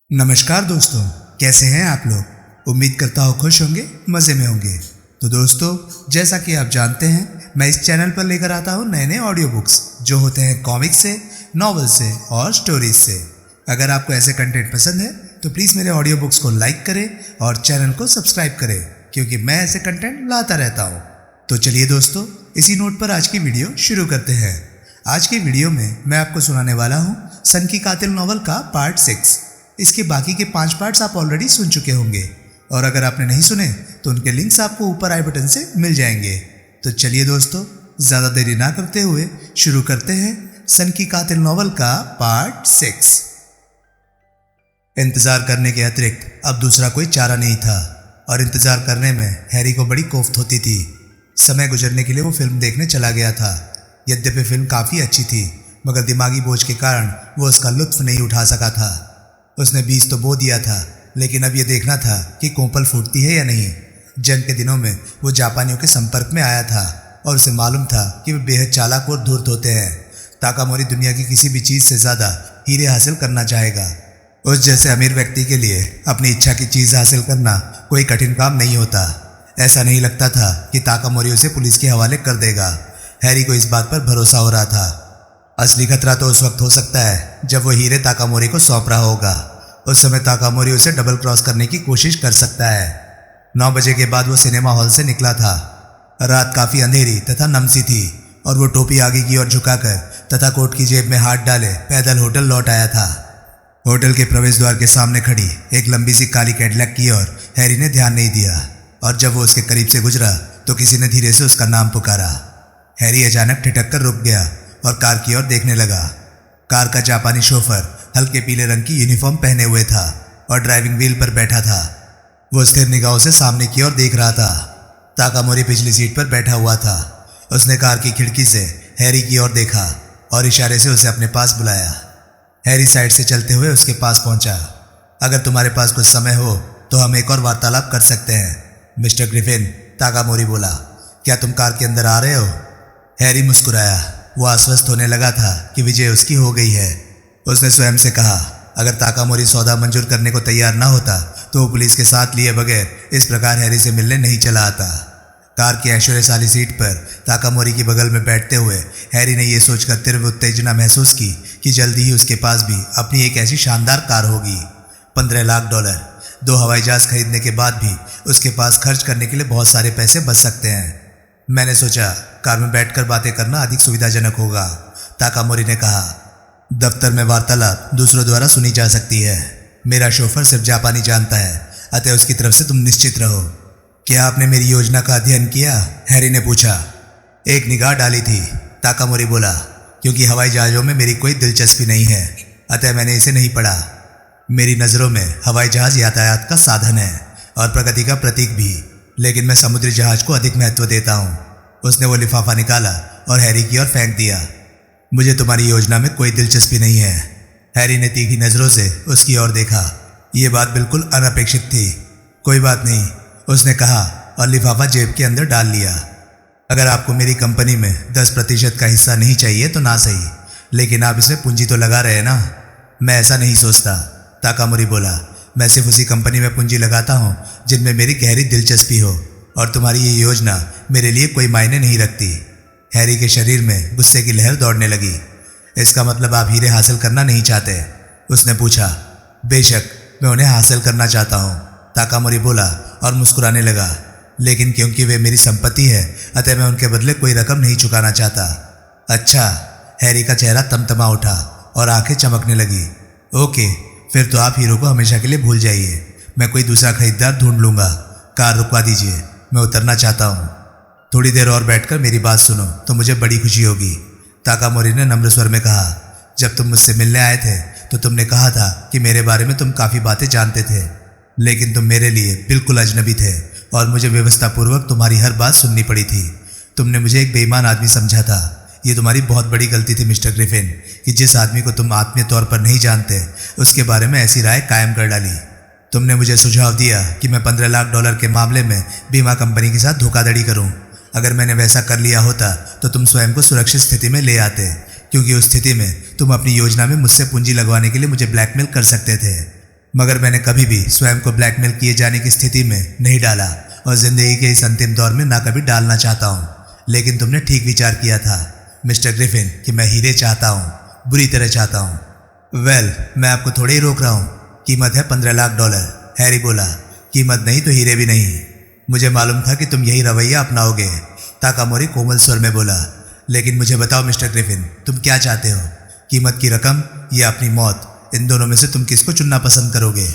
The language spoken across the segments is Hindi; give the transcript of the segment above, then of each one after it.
नमस्कार दोस्तों, कैसे हैं आप लोग। उम्मीद करता हूँ खुश होंगे, मज़े में होंगे। तो दोस्तों, जैसा कि आप जानते हैं, मैं इस चैनल पर लेकर आता हूँ नए नए ऑडियो बुक्स जो होते हैं कॉमिक्स से, नॉवल से और स्टोरीज से। अगर आपको ऐसे कंटेंट पसंद है तो प्लीज़ मेरे ऑडियो बुक्स को लाइक करें और चैनल को सब्सक्राइब करें, क्योंकि मैं ऐसे कंटेंट लाता रहता हूँ। तो चलिए दोस्तों, इसी नोट पर आज की वीडियो शुरू करते हैं। आज की वीडियो में मैं आपको सुनाने वाला हूँ सन की कातिल नॉवल का पार्ट 6। इसके बाकी के 5 पार्ट्स आप ऑलरेडी सुन चुके होंगे, और अगर आपने नहीं सुने तो उनके लिंक्स आपको ऊपर आई बटन से मिल जाएंगे। तो चलिए दोस्तों, ज़्यादा देरी ना करते हुए शुरू करते हैं सन की कातिल नॉवल का पार्ट 6। इंतज़ार करने के अतिरिक्त अब दूसरा कोई चारा नहीं था, और इंतज़ार करने में हैरी को बड़ी कोफ्त होती थी। समय गुजरने के लिए वो फिल्म देखने चला गया था। यद्यपि फिल्म काफ़ी अच्छी थी, मगर दिमागी बोझ के कारण वो उसका लुत्फ़ नहीं उठा सका था। उसने बीज तो बो दिया था, लेकिन अब ये देखना था कि कोंपल फूटती है या नहीं। जंग के दिनों में वो जापानियों के संपर्क में आया था, और उसे मालूम था कि वे बेहद चालाक और धूर्त होते हैं। ताकामोरी दुनिया की किसी भी चीज़ से ज़्यादा हीरे हासिल करना चाहेगा। उस जैसे अमीर व्यक्ति के लिए अपनी इच्छा की चीज़ हासिल करना कोई कठिन काम नहीं होता। ऐसा नहीं लगता था कि ताकामोरी उसे पुलिस के हवाले कर देगा। हैरी को इस बात पर भरोसा हो रहा था। असली खतरा तो उस वक्त हो सकता है जब वो हीरे ताकामोरी को सौंप रहा होगा। उस समय ताकामोरी उसे डबल क्रॉस करने की कोशिश कर सकता है। 9 बजे के बाद वो सिनेमा हॉल से निकला था। रात काफ़ी अंधेरी तथा नमसी थी, और वो टोपी आगे की ओर झुकाकर तथा कोट की जेब में हाथ डाले पैदल होटल लौट आया था। होटल के प्रवेश द्वार के सामने खड़ी एक लंबी सी काली कैडिलैक की ओर हैरी ने ध्यान नहीं दिया, और जब वो उसके करीब से गुजरा तो किसी ने धीरे से उसका नाम पुकारा। हैरी अचानक ठिठक कर रुक गया और कार की ओर देखने लगा। कार का जापानी शोफर हल्के पीले रंग की यूनिफॉर्म पहने हुए था और ड्राइविंग व्हील पर बैठा था। वो स्थिर निगाहों से सामने की ओर देख रहा था। ताकामोरी पिछली सीट पर बैठा हुआ था। उसने कार की खिड़की से हैरी की ओर देखा और इशारे से उसे अपने पास बुलाया। हैरी साइड से चलते हुए उसके पास पहुंचा। अगर तुम्हारे पास कुछ समय हो तो हम एक और वार्तालाप कर सकते हैं, मिस्टर ग्रिफिन, ताकामोरी बोला। क्या तुम कार के अंदर आ रहे हो? हैरी मुस्कुराया। वो आश्वस्त होने लगा था कि विजय उसकी हो गई है। उसने स्वयं से कहा, अगर ताकामोरी सौदा मंजूर करने को तैयार ना होता तो वो पुलिस के साथ लिए बगैर इस प्रकार हैरी से मिलने नहीं चला आता। कार की ऐश्वर्यशाली सीट पर ताकामोरी की बगल में बैठते हुए हैरी ने यह सोचकर तीव्र उत्तेजना महसूस की कि जल्दी ही उसके पास भी अपनी एक ऐसी शानदार कार होगी। $15 लाख, 2 हवाई जहाज खरीदने के बाद भी उसके पास खर्च करने के लिए बहुत सारे पैसे बच सकते हैं। मैंने सोचा कार में बैठकर बातें करना अधिक सुविधाजनक होगा, ताकामोरी ने कहा। दफ्तर में वार्तालाप दूसरों द्वारा सुनी जा सकती है। मेरा शोफर सिर्फ जापानी जानता है, अतः उसकी तरफ से तुम निश्चित रहो। क्या आपने मेरी योजना का अध्ययन किया? हैरी ने पूछा। एक निगाह डाली थी, ताकामोरी बोला, क्योंकि हवाई जहाज़ों में मेरी कोई दिलचस्पी नहीं है, अतः मैंने इसे नहीं पढ़ा। मेरी नज़रों में हवाई जहाज़ यातायात का साधन है और प्रगति का प्रतीक भी, लेकिन मैं समुद्री जहाज़ को अधिक महत्व देता हूँ। उसने वो लिफाफा निकाला और हैरी की ओर फेंक दिया। मुझे तुम्हारी योजना में कोई दिलचस्पी नहीं है। हैरी ने तीखी नज़रों से उसकी ओर देखा। ये बात बिल्कुल अनपेक्षित थी। कोई बात नहीं, उसने कहा और लिफाफा जेब के अंदर डाल लिया। अगर आपको मेरी कंपनी में 10% का हिस्सा नहीं चाहिए तो ना सही, लेकिन आप इसमें पूंजी तो लगा रहे हैं ना? मैं ऐसा नहीं सोचता, ताकामोरी बोला। मैं सिर्फ उसी कंपनी में पूंजी लगाता हूँ जिनमें मेरी गहरी दिलचस्पी हो, और तुम्हारी ये योजना मेरे लिए कोई मायने नहीं रखती। हैरी के शरीर में गुस्से की लहर दौड़ने लगी। इसका मतलब आप हीरे हासिल करना नहीं चाहते? उसने पूछा। बेशक, मैं उन्हें हासिल करना चाहता हूँ, ताकामोरी बोला और मुस्कुराने लगा। लेकिन क्योंकि वे मेरी संपत्ति है, अतः मैं उनके बदले कोई रकम नहीं चुकाना चाहता। अच्छा, हैरी का चेहरा तमतमा उठा और आंखें चमकने लगी। ओके, फिर तो आप हीरो को हमेशा के लिए भूल जाइए। मैं कोई दूसरा खरीदार ढूंढ लूँगा। कार रुकवा दीजिए, मैं उतरना चाहता हूँ। थोड़ी देर और बैठकर मेरी बात सुनो तो मुझे बड़ी खुशी होगी, ताकामोरी ने नम्र स्वर में कहा। जब तुम मुझसे मिलने आए थे तो तुमने कहा था कि मेरे बारे में तुम काफ़ी बातें जानते थे, लेकिन तुम मेरे लिए बिल्कुल अजनबी थे और मुझे व्यवस्थापूर्वक तुम्हारी हर बात सुननी पड़ी थी। तुमने मुझे एक बेईमान आदमी समझा था। ये तुम्हारी बहुत बड़ी गलती थी मिस्टर ग्रिफिन, कि जिस आदमी को तुम आत्मीय तौर पर नहीं जानते उसके बारे में ऐसी राय कायम कर डाली। तुमने मुझे सुझाव दिया कि मैं $15 लाख के मामले में बीमा कंपनी के साथ धोखाधड़ी करूं। अगर मैंने वैसा कर लिया होता तो तुम स्वयं को सुरक्षित स्थिति में ले आते, क्योंकि उस स्थिति में तुम अपनी योजना में मुझसे पूंजी लगवाने के लिए मुझे ब्लैकमेल कर सकते थे। मगर मैंने कभी भी स्वयं को ब्लैकमेल किए जाने की स्थिति में नहीं डाला और जिंदगी के इस अंतिम दौर में ना कभी डालना चाहता हूँ। लेकिन तुमने ठीक विचार किया था मिस्टर ग्रिफिन कि मैं हीरे चाहता हूँ, बुरी तरह चाहता हूँ। वेल, मैं आपको थोड़े ही रोक रहा हूँ। कीमत है $15 लाख। हैरी बोला। कीमत नहीं तो हीरे भी नहीं। मुझे मालूम था कि तुम यही रवैया अपनाओगे, ताकामोरी कोमल स्वर में बोला। लेकिन मुझे बताओ मिस्टर ग्रिफिन, तुम क्या चाहते हो? कीमत की रकम या अपनी मौत? इन दोनों में से तुम किसको चुनना पसंद करोगे?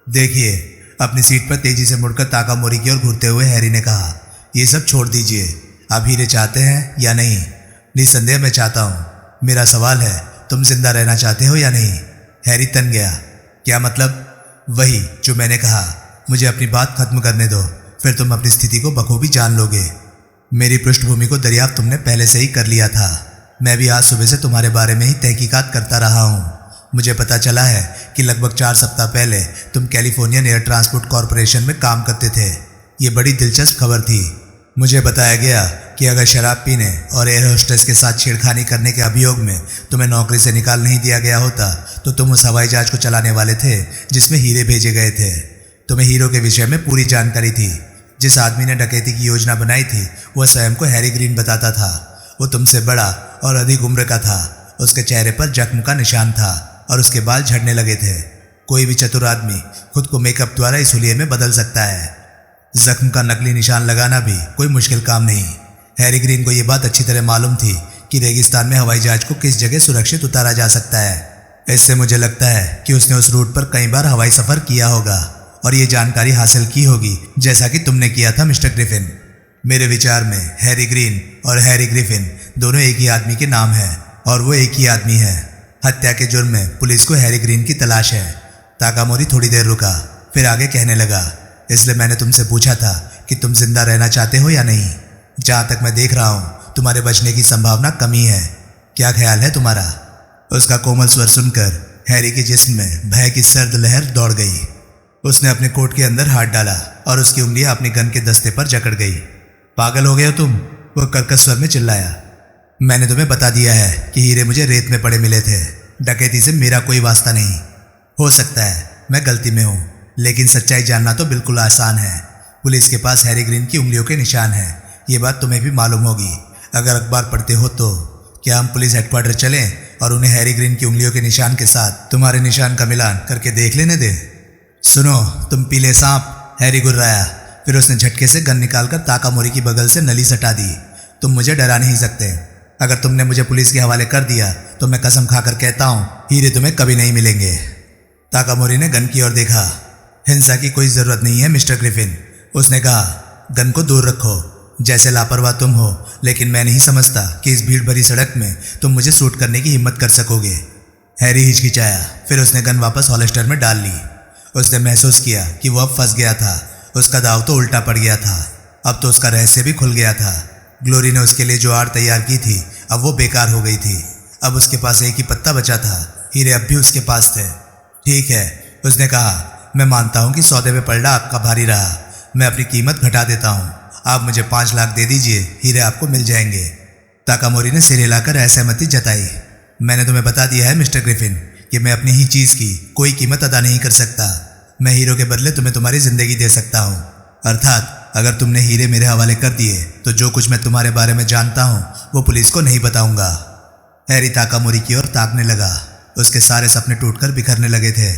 देखिए, अपनी सीट पर तेजी से मुड़कर ताकामोरी की ओर घूरते हुए हैरी ने कहा, ये सब छोड़ दीजिए। आप हीरे चाहते हैं या नहीं? निस्संदेह मैं चाहता हूँ। मेरा सवाल है, तुम जिंदा रहना चाहते हो या नहीं? हैरी तन गया। क्या मतलब? वही जो मैंने कहा। मुझे अपनी बात खत्म करने दो, फिर तुम अपनी स्थिति को बखूबी जान लोगे। मेरी पृष्ठभूमि को दरियाफ्त तुमने पहले से ही कर लिया था। मैं भी आज सुबह से तुम्हारे बारे में ही तहकीकात करता रहा हूँ। मुझे पता चला है कि लगभग 4 सप्ताह पहले तुम कैलिफोर्नियन एयर ट्रांसपोर्ट कॉरपोरेशन में काम करते थे। ये बड़ी दिलचस्प खबर थी। मुझे बताया गया कि अगर शराब पीने और एयर होस्टेस के साथ छेड़खानी करने के अभियोग में तुम्हें नौकरी से निकाल नहीं दिया गया होता तो तुम उस हवाई जहाज को चलाने वाले थे जिसमें हीरे भेजे गए थे। तुम्हें हीरो के विषय में पूरी जानकारी थी। जिस आदमी ने डकैती की योजना बनाई थी वह स्वयं को हैरी ग्रीन बताता था। वो तुमसे बड़ा और अधिक उम्र का था। उसके चेहरे पर जख्म का निशान था और उसके बाल झड़ने लगे थे। कोई भी चतुर आदमी खुद को मेकअप द्वारा इस हुलिये में बदल सकता है। जख्म का नकली निशान लगाना भी कोई मुश्किल काम नहीं। हैरी ग्रीन को यह बात अच्छी तरह मालूम थी कि रेगिस्तान में हवाई जहाज को किस जगह सुरक्षित उतारा जा सकता है। इससे मुझे लगता है कि उसने उस रूट पर कई बार हवाई सफर किया होगा और ये जानकारी हासिल की होगी जैसा कि तुमने किया था मिस्टर ग्रिफिन। मेरे विचार में हैरी ग्रीन और हैरी ग्रिफिन दोनों एक ही आदमी के नाम हैं और वो एक ही आदमी है। हत्या के जुर्म में पुलिस को हैरी ग्रीन की तलाश है। ताकामोरी थोड़ी देर रुका, फिर आगे कहने लगा, इसलिए मैंने तुमसे पूछा था कि तुम जिंदा रहना चाहते हो या नहीं। जहाँ तक मैं देख रहा हूँ तुम्हारे बचने की संभावना कमी है। क्या ख्याल है तुम्हारा? उसका कोमल स्वर सुनकर हैरी के जिस्म में भय की सर्द लहर दौड़ गई। उसने अपने कोट के अंदर हाथ डाला और उसकी उंगलियां अपनी गन के दस्ते पर जकड़ गई। पागल हो गए हो तुम? वो कर्कश स्वर में चिल्लाया। मैंने तुम्हें बता दिया है कि हीरे मुझे रेत में पड़े मिले थे। डकैती से मेरा कोई वास्ता नहीं। हो सकता है मैं गलती में हूँ, लेकिन सच्चाई जानना तो बिल्कुल आसान है। पुलिस के पास हैरी ग्रीन की उंगलियों के निशान हैं। ये बात तुम्हें भी मालूम होगी अगर अखबार पढ़ते हो तो। क्या हम पुलिस हेडक्वार्टर चलें और उन्हें हैरी ग्रीन की उंगलियों के निशान के साथ तुम्हारे निशान का मिलान करके देख लेने दें? सुनो तुम पीले सांप, हैरी गुर्राया। फिर उसने झटके से गन निकालकर ताकामोरी की बगल से नली सटा दी। तुम मुझे डरा नहीं सकते। अगर तुमने मुझे पुलिस के हवाले कर दिया तो मैं कसम खाकर कहता हूँ हीरे तुम्हें कभी नहीं मिलेंगे। ताकामोरी ने गन की ओर देखा। हिंसा की कोई जरूरत नहीं है मिस्टर ग्रिफिन, उसने कहा। गन को दूर रखो। जैसे लापरवाह तुम हो, लेकिन मैं नहीं समझता कि इस भीड़ भरी सड़क में तुम मुझे शूट करने की हिम्मत कर सकोगे। हैरी हिचकिचाया, फिर उसने गन वापस हॉलिस्टर में डाल ली। उसने महसूस किया कि वह अब फंस गया था। उसका दाव तो उल्टा पड़ गया था। अब तो उसका रहस्य भी खुल गया था। ग्लोरी ने उसके लिए जो आड़ तैयार की थी अब वो बेकार हो गई थी। अब उसके पास एक ही पत्ता बचा था। हीरे अब भी उसके पास थे। ठीक है, उसने कहा, मैं मानता हूँ कि सौदे में पलड़ा आपका भारी रहा। मैं अपनी कीमत घटा देता हूँ। आप मुझे 5 लाख दे दीजिए, हीरे आपको मिल जाएंगे। ताकामोरी ने सिर हिलाकर असहमति जताई। मैंने तुम्हें बता दिया है मिस्टर ग्रिफिन कि मैं अपनी ही चीज़ की कोई कीमत अदा नहीं कर सकता। मैं हीरो के बदले तुम्हें तुम्हारी जिंदगी दे सकता हूँ। अर्थात अगर तुमने हीरे मेरे हवाले कर दिए तो जो कुछ मैं तुम्हारे बारे में जानता हूँ वो पुलिस को नहीं बताऊंगा। हैरी ताकामोरी की ओर ताकने लगा। उसके सारे सपने टूटकर बिखरने लगे थे।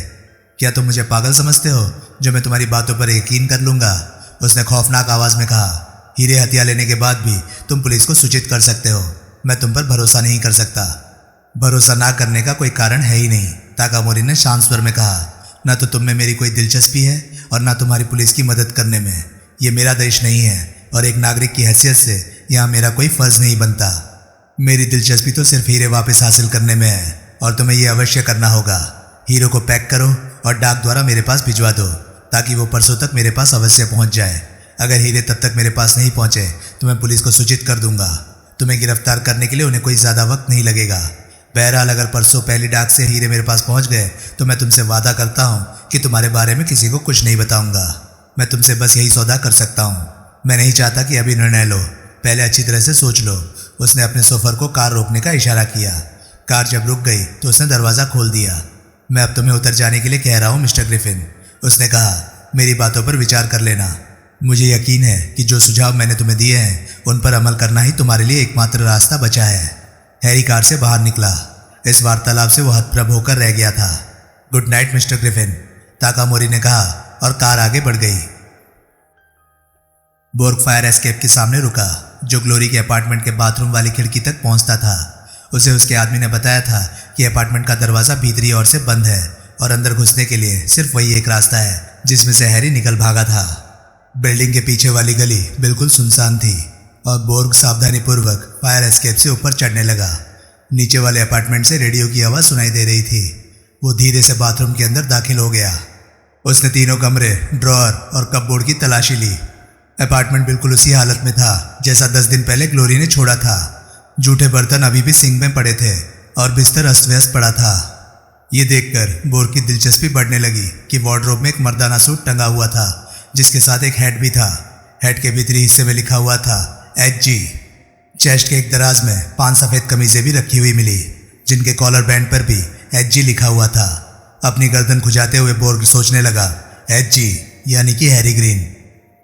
क्या तुम मुझे पागल समझते हो जो मैं तुम्हारी बातों पर यकीन कर लूंगा? उसने खौफनाक आवाज में कहा। हीरे हथिया लेने के बाद भी तुम पुलिस को सूचित कर सकते हो। मैं तुम पर भरोसा नहीं कर सकता। भरोसा ना करने का कोई कारण है ही नहीं, ताकामोरी ने शांत स्वर में कहा। न तो तुम में मेरी कोई दिलचस्पी है और न तुम्हारी पुलिस की मदद करने में। ये मेरा देश नहीं है और एक नागरिक की हैसियत से यहाँ मेरा कोई फर्ज नहीं बनता। मेरी दिलचस्पी तो सिर्फ हीरे वापस हासिल करने में है और तुम्हें ये अवश्य करना होगा। हीरो को पैक करो और डाक द्वारा मेरे पास भिजवा दो ताकि वो परसों तक मेरे पास अवश्य पहुंच जाए। अगर हीरे तब तक मेरे पास नहीं पहुंचे तो मैं पुलिस को सूचित कर दूंगा। तुम्हें गिरफ्तार करने के लिए उन्हें कोई ज़्यादा वक्त नहीं लगेगा। बहरहाल अगर परसों पहली डाक से हीरे मेरे पास पहुंच गए तो मैं तुमसे वादा करता हूं कि तुम्हारे बारे में किसी को कुछ नहीं बताऊंगा। मैं तुमसे बस यही सौदा कर सकता हूं। मैं नहीं चाहता कि अभी निर्णय लो, पहले अच्छी तरह से सोच लो। उसने अपने सोफर को कार रोकने का इशारा किया। कार जब रुक गई तो उसने दरवाज़ा खोल दिया। मैं अब तुम्हें उतर जाने के लिए कह रहा हूँ मिस्टर ग्रिफिन, उसने कहा। मेरी बातों पर विचार कर लेना। मुझे यकीन है कि जो सुझाव मैंने तुम्हें दिए हैं उन पर अमल करना ही तुम्हारे लिए एकमात्र रास्ता बचा है। हैरी कार से बाहर निकला। इस वार्तालाप से वो हतप्रभ होकर रह गया था। गुड नाइट मिस्टर ग्रिफिन, ताकामोरी ने कहा और कार आगे बढ़ गई। बोर्ग फायर एस्केप के सामने रुका, जो ग्लोरी के अपार्टमेंट के बाथरूम वाली खिड़की तक पहुंचता था। उसे उसके आदमी ने बताया था कि अपार्टमेंट का दरवाज़ा भीतरी ओर से बंद है और अंदर घुसने के लिए सिर्फ वही एक रास्ता है जिसमें से हैरी निकल भागा था। बिल्डिंग के पीछे वाली गली बिल्कुल सुनसान थी और बोर्ग सावधानीपूर्वक फायर एस्केप से ऊपर चढ़ने लगा। नीचे वाले अपार्टमेंट से रेडियो की आवाज़ सुनाई दे रही थी। वो धीरे से बाथरूम के अंदर दाखिल हो गया। उसने तीनों कमरे, ड्रॉअर और कपबोर्ड की तलाशी ली। अपार्टमेंट बिल्कुल उसी हालत में था जैसा 10 दिन पहले ग्लोरी ने छोड़ा था। जूठे बर्तन अभी भी सिंक में पड़े थे और बिस्तर अस्त व्यस्त पड़ा था। ये देखकर बोर्ग की दिलचस्पी बढ़ने लगी कि वार्डरोब में एक मर्दाना सूट टंगा हुआ था जिसके साथ एक हैट भी था। हैट के भीतरी हिस्से में लिखा हुआ था HG। चेस्ट के एक दराज में 5 सफ़ेद कमीजें भी रखी हुई मिली जिनके कॉलर बैंड पर भी HG लिखा हुआ था। अपनी गर्दन खुजाते हुए बोर्ग सोचने लगा, HG यानी कि हैरी ग्रीन।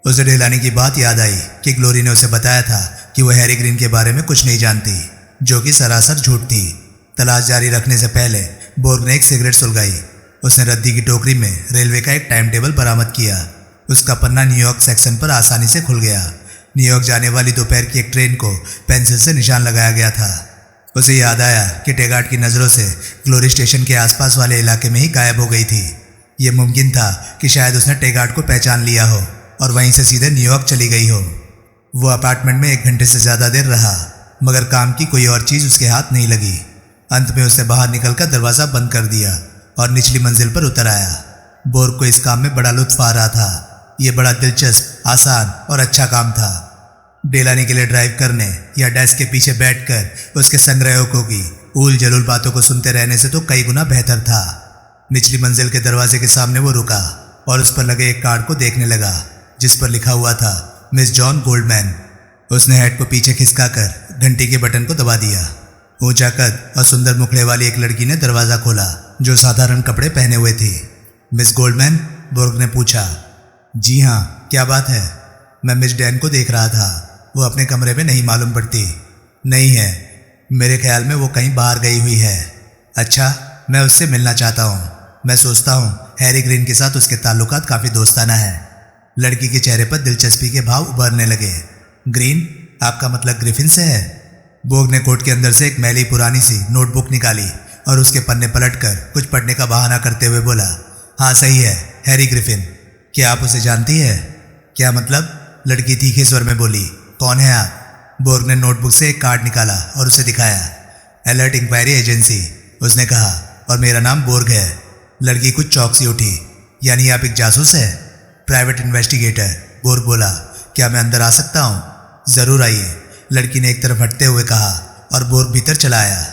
उसे डेलानी की बात याद आई कि ग्लोरी ने उसे बताया था कि वह हैरी ग्रीन के बारे में कुछ नहीं जानती, जो कि सरासर झूठ थी। तलाश जारी रखने से पहले बोर्ग ने एक सिगरेट सुलगाई। उसने रद्दी की टोकरी में रेलवे का एक टाइम टेबल बरामद किया। उसका पन्ना न्यूयॉर्क सेक्शन पर आसानी से खुल गया। न्यूयॉर्क जाने वाली दोपहर की एक ट्रेन को पेंसिल से निशान लगाया गया था। उसे याद आया कि टेगार्ड की नज़रों से ग्लोरी स्टेशन के आसपास वाले इलाके में ही गायब हो गई थी। ये मुमकिन था कि शायद उसने टेगार्ड को पहचान लिया हो और वहीं से सीधे न्यूयॉर्क चली गई हो। वो अपार्टमेंट में 1 घंटे से ज़्यादा देर रहा, मगर काम की कोई और चीज़ उसके हाथ नहीं लगी। अंत में उसने बाहर निकलकर दरवाज़ा बंद कर दिया और निचली मंजिल पर उतर आया। बोर्ग को इस काम में बड़ा लुत्फ आ रहा था। ये बड़ा दिलचस्प, आसान और अच्छा काम था। डेलानी के लिए ड्राइव करने या डेस्क के पीछे बैठकर उसके संग्राहकों की ऊल जलूल बातों को सुनते रहने से तो कई गुना बेहतर था। निचली मंजिल के दरवाजे के सामने वो रुका और उस पर लगे एक कार्ड को देखने लगा जिस पर लिखा हुआ था मिस जॉन गोल्डमैन। उसने हेड को पीछे खिसकाकर घंटी के बटन को दबा दिया। ऊंचा कद और सुंदर मुखड़े वाली एक लड़की ने दरवाज़ा खोला जो साधारण कपड़े पहने हुए थी। मिस गोल्डमैन, बोर्ग ने पूछा। जी हाँ, क्या बात है? मैं मिस डैन को देख रहा था। वो अपने कमरे में नहीं मालूम पड़ती। नहीं है, मेरे ख्याल में वो कहीं बाहर गई हुई है। अच्छा, मैं उससे मिलना चाहता हूँ। मैं सोचता हूँ हैरी ग्रीन के साथ उसके ताल्लुकात काफ़ी दोस्ताना है। लड़की के चेहरे पर दिलचस्पी के भाव उभरने लगे। ग्रीन? आपका मतलब ग्रिफिन से है? बोर्ग ने कोट के अंदर से एक मैली पुरानी सी नोटबुक निकाली और उसके पन्ने पलटकर कुछ पढ़ने का बहाना करते हुए बोला, हाँ सही है, हैरी ग्रिफिन। क्या आप उसे जानती है? क्या मतलब? लड़की तीखे स्वर में बोली। कौन है आप? बोर्ग ने नोटबुक से एक कार्ड निकाला और उसे दिखाया। अलर्ट इंक्वायरी एजेंसी, उसने कहा, और मेरा नाम बोर्ग है। लड़की कुछ चौंक सी उठी। यानी आप एक जासूस है? प्राइवेट इन्वेस्टिगेटर, बोर्ग बोला। क्या मैं अंदर आ सकता हूँ? ज़रूर आइए, लड़की ने एक तरफ हटते हुए कहा और बोर्ग भीतर चला आया।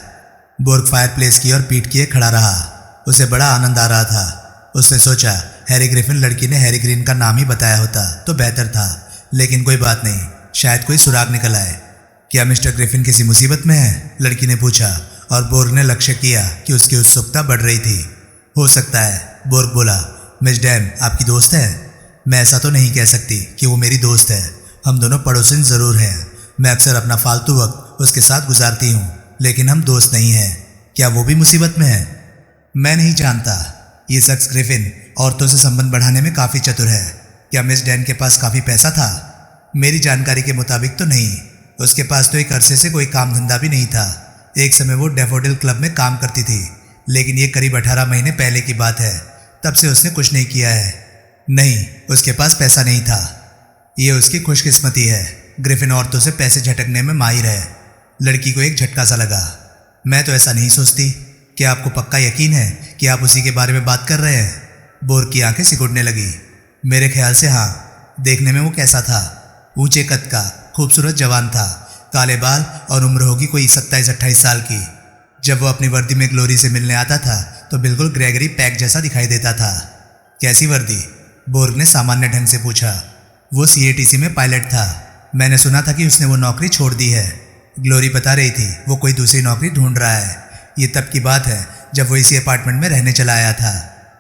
बोर्ग फायरप्लेस की ओर पीठ किए खड़ा रहा। उसे बड़ा आनंद आ रहा था। उसने सोचा, हैरी ग्रिफिन लड़की ने हैरी ग्रीन का नाम ही बताया होता तो बेहतर था, लेकिन कोई बात नहीं, शायद कोई सुराग निकल आए। क्या मिस्टर ग्रिफिन किसी मुसीबत में है? लड़की ने पूछा और बोर्ग ने लक्ष्य किया कि उसकी उत्सुकता बढ़ रही थी। हो सकता है, बोर्ग बोला। मिस डैन आपकी दोस्त है? मैं ऐसा तो नहीं कह सकती कि वो मेरी दोस्त है। हम दोनों पड़ोसन ज़रूर हैं। मैं अक्सर अपना फालतू वक्त उसके साथ गुजारती हूँ, लेकिन हम दोस्त नहीं हैं। क्या वो भी मुसीबत में है? मैं नहीं जानता। ये शख्स ग्रिफिन औरतों से संबंध बढ़ाने में काफ़ी चतुर है। क्या मिस डैन के पास काफ़ी पैसा था? मेरी जानकारी के मुताबिक तो नहीं। उसके पास तो एक अरसे से कोई काम धंधा भी नहीं था। एक समय वो डैफोडिल क्लब में काम करती थी, लेकिन ये करीब 18 महीने पहले की बात है। तब से उसने कुछ नहीं किया है। नहीं, उसके पास पैसा नहीं था। ये उसकी खुशकिस्मती है। ग्रिफिन औरतों से पैसे झटकने में माहिर है। लड़की को एक झटका सा लगा। मैं तो ऐसा नहीं सोचती। क्या आपको पक्का यकीन है कि आप उसी के बारे में बात कर रहे हैं? बोर्ग की आंखें सिकुड़ने लगी। मेरे ख्याल से हाँ। देखने में वो कैसा था? ऊंचे कद का, खूबसूरत जवान था, काले बाल और उम्र होगी कोई 27-28 साल की। जब वो अपनी वर्दी में ग्लोरी से मिलने आता था तो बिल्कुल ग्रेगरी पैक जैसा दिखाई देता था। कैसी वर्दी? बोर्ग ने सामान्य ढंग से पूछा। वो CATC में पायलट था। मैंने सुना था कि उसने वो नौकरी छोड़ दी है। ग्लोरी बता रही थी वो कोई दूसरी नौकरी ढूंढ रहा है। ये तब की बात है जब वो इसी अपार्टमेंट में रहने चला आया था।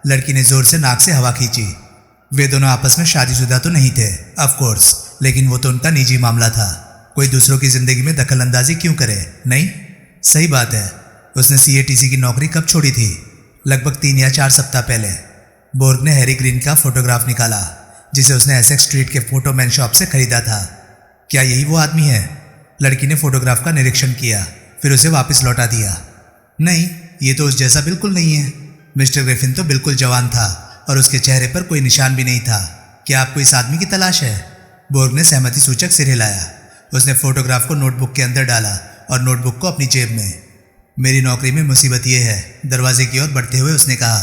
लड़की ने जोर से नाक से हवा खींची। वे दोनों आपस में शादीशुदा तो नहीं थे ऑफ कोर्स, लेकिन वो तो उनका निजी मामला था। कोई दूसरों की जिंदगी में दखल अंदाजी क्यों करे? नहीं, सही बात है। उसने CATC की नौकरी कब छोड़ी थी? लगभग 3 या 4 सप्ताह पहले। बोर्ग ने हैरी ग्रीन का फोटोग्राफ निकाला जिसे उसने एसेक्स स्ट्रीट के फोटोमैन शॉप से खरीदा था। क्या यही वो आदमी है? लड़की ने फोटोग्राफ का निरीक्षण किया, फिर उसे वापस लौटा दिया। नहीं, ये तो उस जैसा बिल्कुल नहीं है। मिस्टर ग्रिफिन तो बिल्कुल जवान था और उसके चेहरे पर कोई निशान भी नहीं था। क्या आपको इस आदमी की तलाश है? बोर्ग ने सहमति सूचक सिर हिलाया। उसने फोटोग्राफ को नोटबुक के अंदर डाला और नोटबुक को अपनी जेब में। मेरी नौकरी में मुसीबत ये है, दरवाजे की ओर बढ़ते हुए उसने कहा,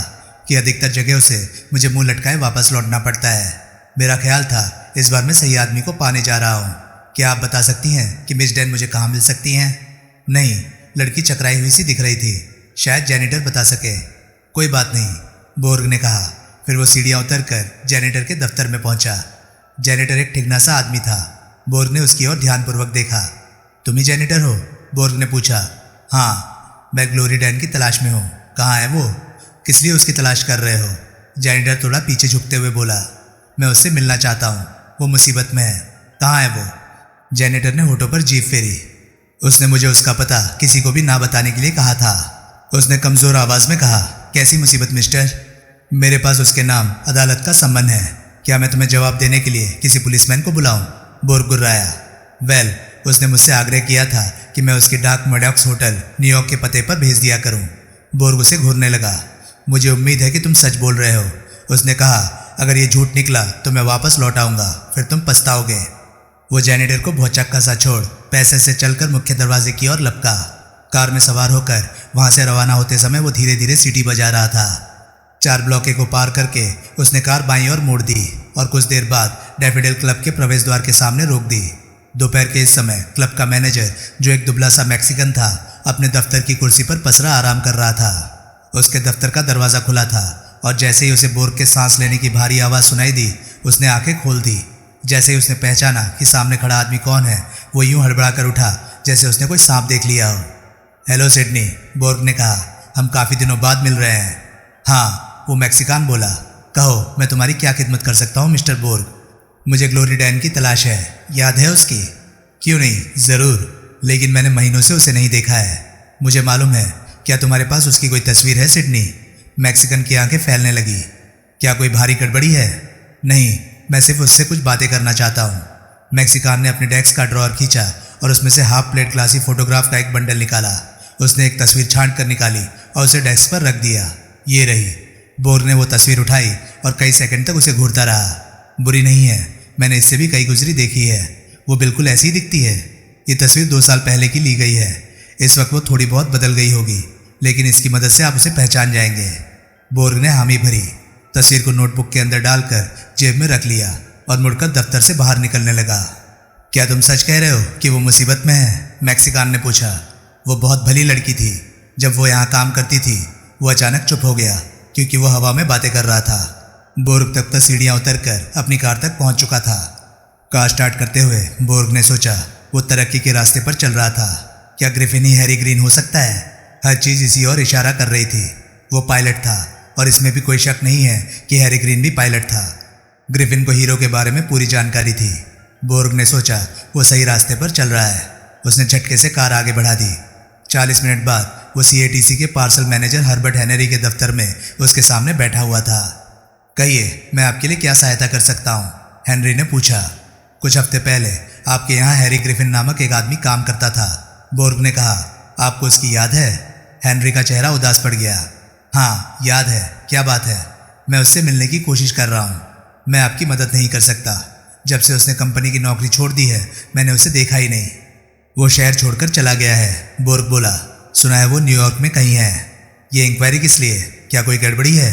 कि अधिकतर जगहों से मुझे मुंह लटकाए वापस लौटना पड़ता है। मेरा ख्याल था इस बार मैं सही आदमी को पाने जा रहा हूँ। क्या आप बता सकती हैं कि मिस डैन मुझे कहाँ मिल सकती हैं? नहीं, लड़की चकराई हुई सी दिख रही थी। शायद जैनिटर बता सके। कोई बात नहीं, बोर्ग ने कहा। फिर वो सीढ़ियाँ उतरकर जैनिटर के दफ्तर में पहुंचा। जैनिटर एक ठिगना सा आदमी था। बोर्ग ने उसकी ओर ध्यानपूर्वक देखा। तुम ही जैनिटर हो? बोर्ग ने पूछा। हाँ, मैं ग्लोरी डैन की तलाश में हूँ। कहाँ है वो? किस लिए उसकी तलाश कर रहे हो? जैनिटर थोड़ा पीछे झुकते हुए बोला। मैं उससे मिलना चाहता हूँ, वो मुसीबत में है। कहाँ है वो? जैनिटर ने होठों पर जीभ फेरी। उसने मुझे उसका पता किसी को भी ना बताने के लिए कहा था। उसने कमज़ोर आवाज़ में कहा। कैसी मुसीबत मिस्टर? मेरे पास उसके नाम अदालत का सम्मन है। क्या मैं तुम्हें जवाब देने के लिए किसी पुलिसमैन को बुलाऊं? बोर्ग गुर्राया। वेल, उसने मुझसे आग्रह किया था कि मैं उसके डार्क मेडॉक्स होटल न्यूयॉर्क के पते पर भेज दिया करूं। बोर्ग उसे घूरने लगा। मुझे उम्मीद है कि तुम सच बोल रहे हो। उसने कहा, अगर ये झूठ निकला तो मैं वापस लौट आऊंगा, फिर तुम पछताओगे। वो जैनिटर को भौचक्का सा छोड़ पैसे से चलकर मुख्य दरवाजे की ओर लपका। कार में सवार होकर वहां से रवाना होते समय वो धीरे धीरे सीटी बजा रहा था। 4 ब्लॉके को पार करके उसने कार बाईं ओर मोड़ दी और कुछ देर बाद डैफोडिल क्लब के प्रवेश द्वार के सामने रोक दी। दोपहर के इस समय क्लब का मैनेजर, जो एक दुबला सा मैक्सिकन था, अपने दफ्तर की कुर्सी पर पसरा आराम कर रहा था। उसके दफ्तर का दरवाज़ा खुला था और जैसे ही उसे बोर्ग के सांस लेने की भारी आवाज़ सुनाई दी, उसने आंखें खोल दी। जैसे ही उसने पहचाना कि सामने खड़ा आदमी कौन है, वो यूं हड़बड़ा कर उठा जैसे उसने कोई सांप देख लिया हो। हेलो सिडनी, बोर्ग ने कहा। हम काफ़ी दिनों बाद मिल रहे हैं। हाँ, वो मैक्सिकान बोला। कहो, मैं तुम्हारी क्या खिदमत कर सकता हूँ मिस्टर बोर्ग? मुझे ग्लोरी डैन की तलाश है। याद है उसकी? क्यों नहीं, ज़रूर, लेकिन मैंने महीनों से उसे नहीं देखा है। मुझे मालूम है। क्या तुम्हारे पास उसकी कोई तस्वीर है सिडनी? मैक्सिकन की आंखें फैलने लगी। क्या कोई भारी गड़बड़ी है? नहीं, मैं सिर्फ उससे कुछ बातें करना चाहता हूँ। मैक्सिकान ने अपने डेस्क का ड्रॉअर खींचा और उसमें से हाफ प्लेट ग्लासी फोटोग्राफ का एक बंडल निकाला। उसने एक तस्वीर छांट कर निकाली और उसे डेस्क पर रख दिया। ये रही। बोर्ग ने वो तस्वीर उठाई और कई सेकंड तक उसे घूरता रहा। बुरी नहीं है, मैंने इससे भी कई गुजरी देखी है। वो बिल्कुल ऐसी ही दिखती है। ये तस्वीर 2 साल पहले की ली गई है। इस वक्त वो थोड़ी बहुत बदल गई होगी, लेकिन इसकी मदद से आप उसे पहचान जाएंगे। बोर्ग ने हामी भरी, तस्वीर को नोटबुक के अंदर डालकर जेब में रख लिया और मुड़कर दफ्तर से बाहर निकलने लगा। क्या तुम सच कह रहे हो कि वो मुसीबत में है? मैक्सिकान ने पूछा। वो बहुत भली लड़की थी। जब वो यहाँ काम करती थी, वो अचानक चुप हो गया क्योंकि वो हवा में बातें कर रहा था। बोर्ग तब तक सीढ़ियाँ उतरकर अपनी कार तक पहुँच चुका था। कार स्टार्ट करते हुए बोर्ग ने सोचा, वो तरक्की के रास्ते पर चल रहा था। क्या ग्रिफिन ही हैरी ग्रीन हो सकता है? हर चीज़ इसी ओर इशारा कर रही थी। वो पायलट था और इसमें भी कोई शक नहीं है कि हैरी ग्रीन भी पायलट था। ग्रिफिन को हीरो के बारे में पूरी जानकारी थी। बोर्ग ने सोचा, वो सही रास्ते पर चल रहा है। उसने झटके से कार आगे बढ़ा दी। 40 मिनट बाद वो CATC के पार्सल मैनेजर हर्बर्ट हेनरी के दफ्तर में उसके सामने बैठा हुआ था। कहिए, मैं आपके लिए क्या सहायता कर सकता हूँ? हेनरी ने पूछा। कुछ हफ्ते पहले आपके यहाँ हैरी ग्रिफिन नामक एक आदमी काम करता था, बोर्ग ने कहा। आपको उसकी याद है? हेनरी का चेहरा उदास पड़ गया। हाँ, याद है। क्या बात है? मैं उससे मिलने की कोशिश कर रहा हूँ। मैं आपकी मदद नहीं कर सकता। जब से उसने कंपनी की नौकरी छोड़ दी है, मैंने उसे देखा ही नहीं। वो शहर छोड़कर चला गया है, बोर्ग बोला। सुना है वो न्यूयॉर्क में कहीं है। ये इंक्वायरी किस लिए? क्या कोई गड़बड़ी है?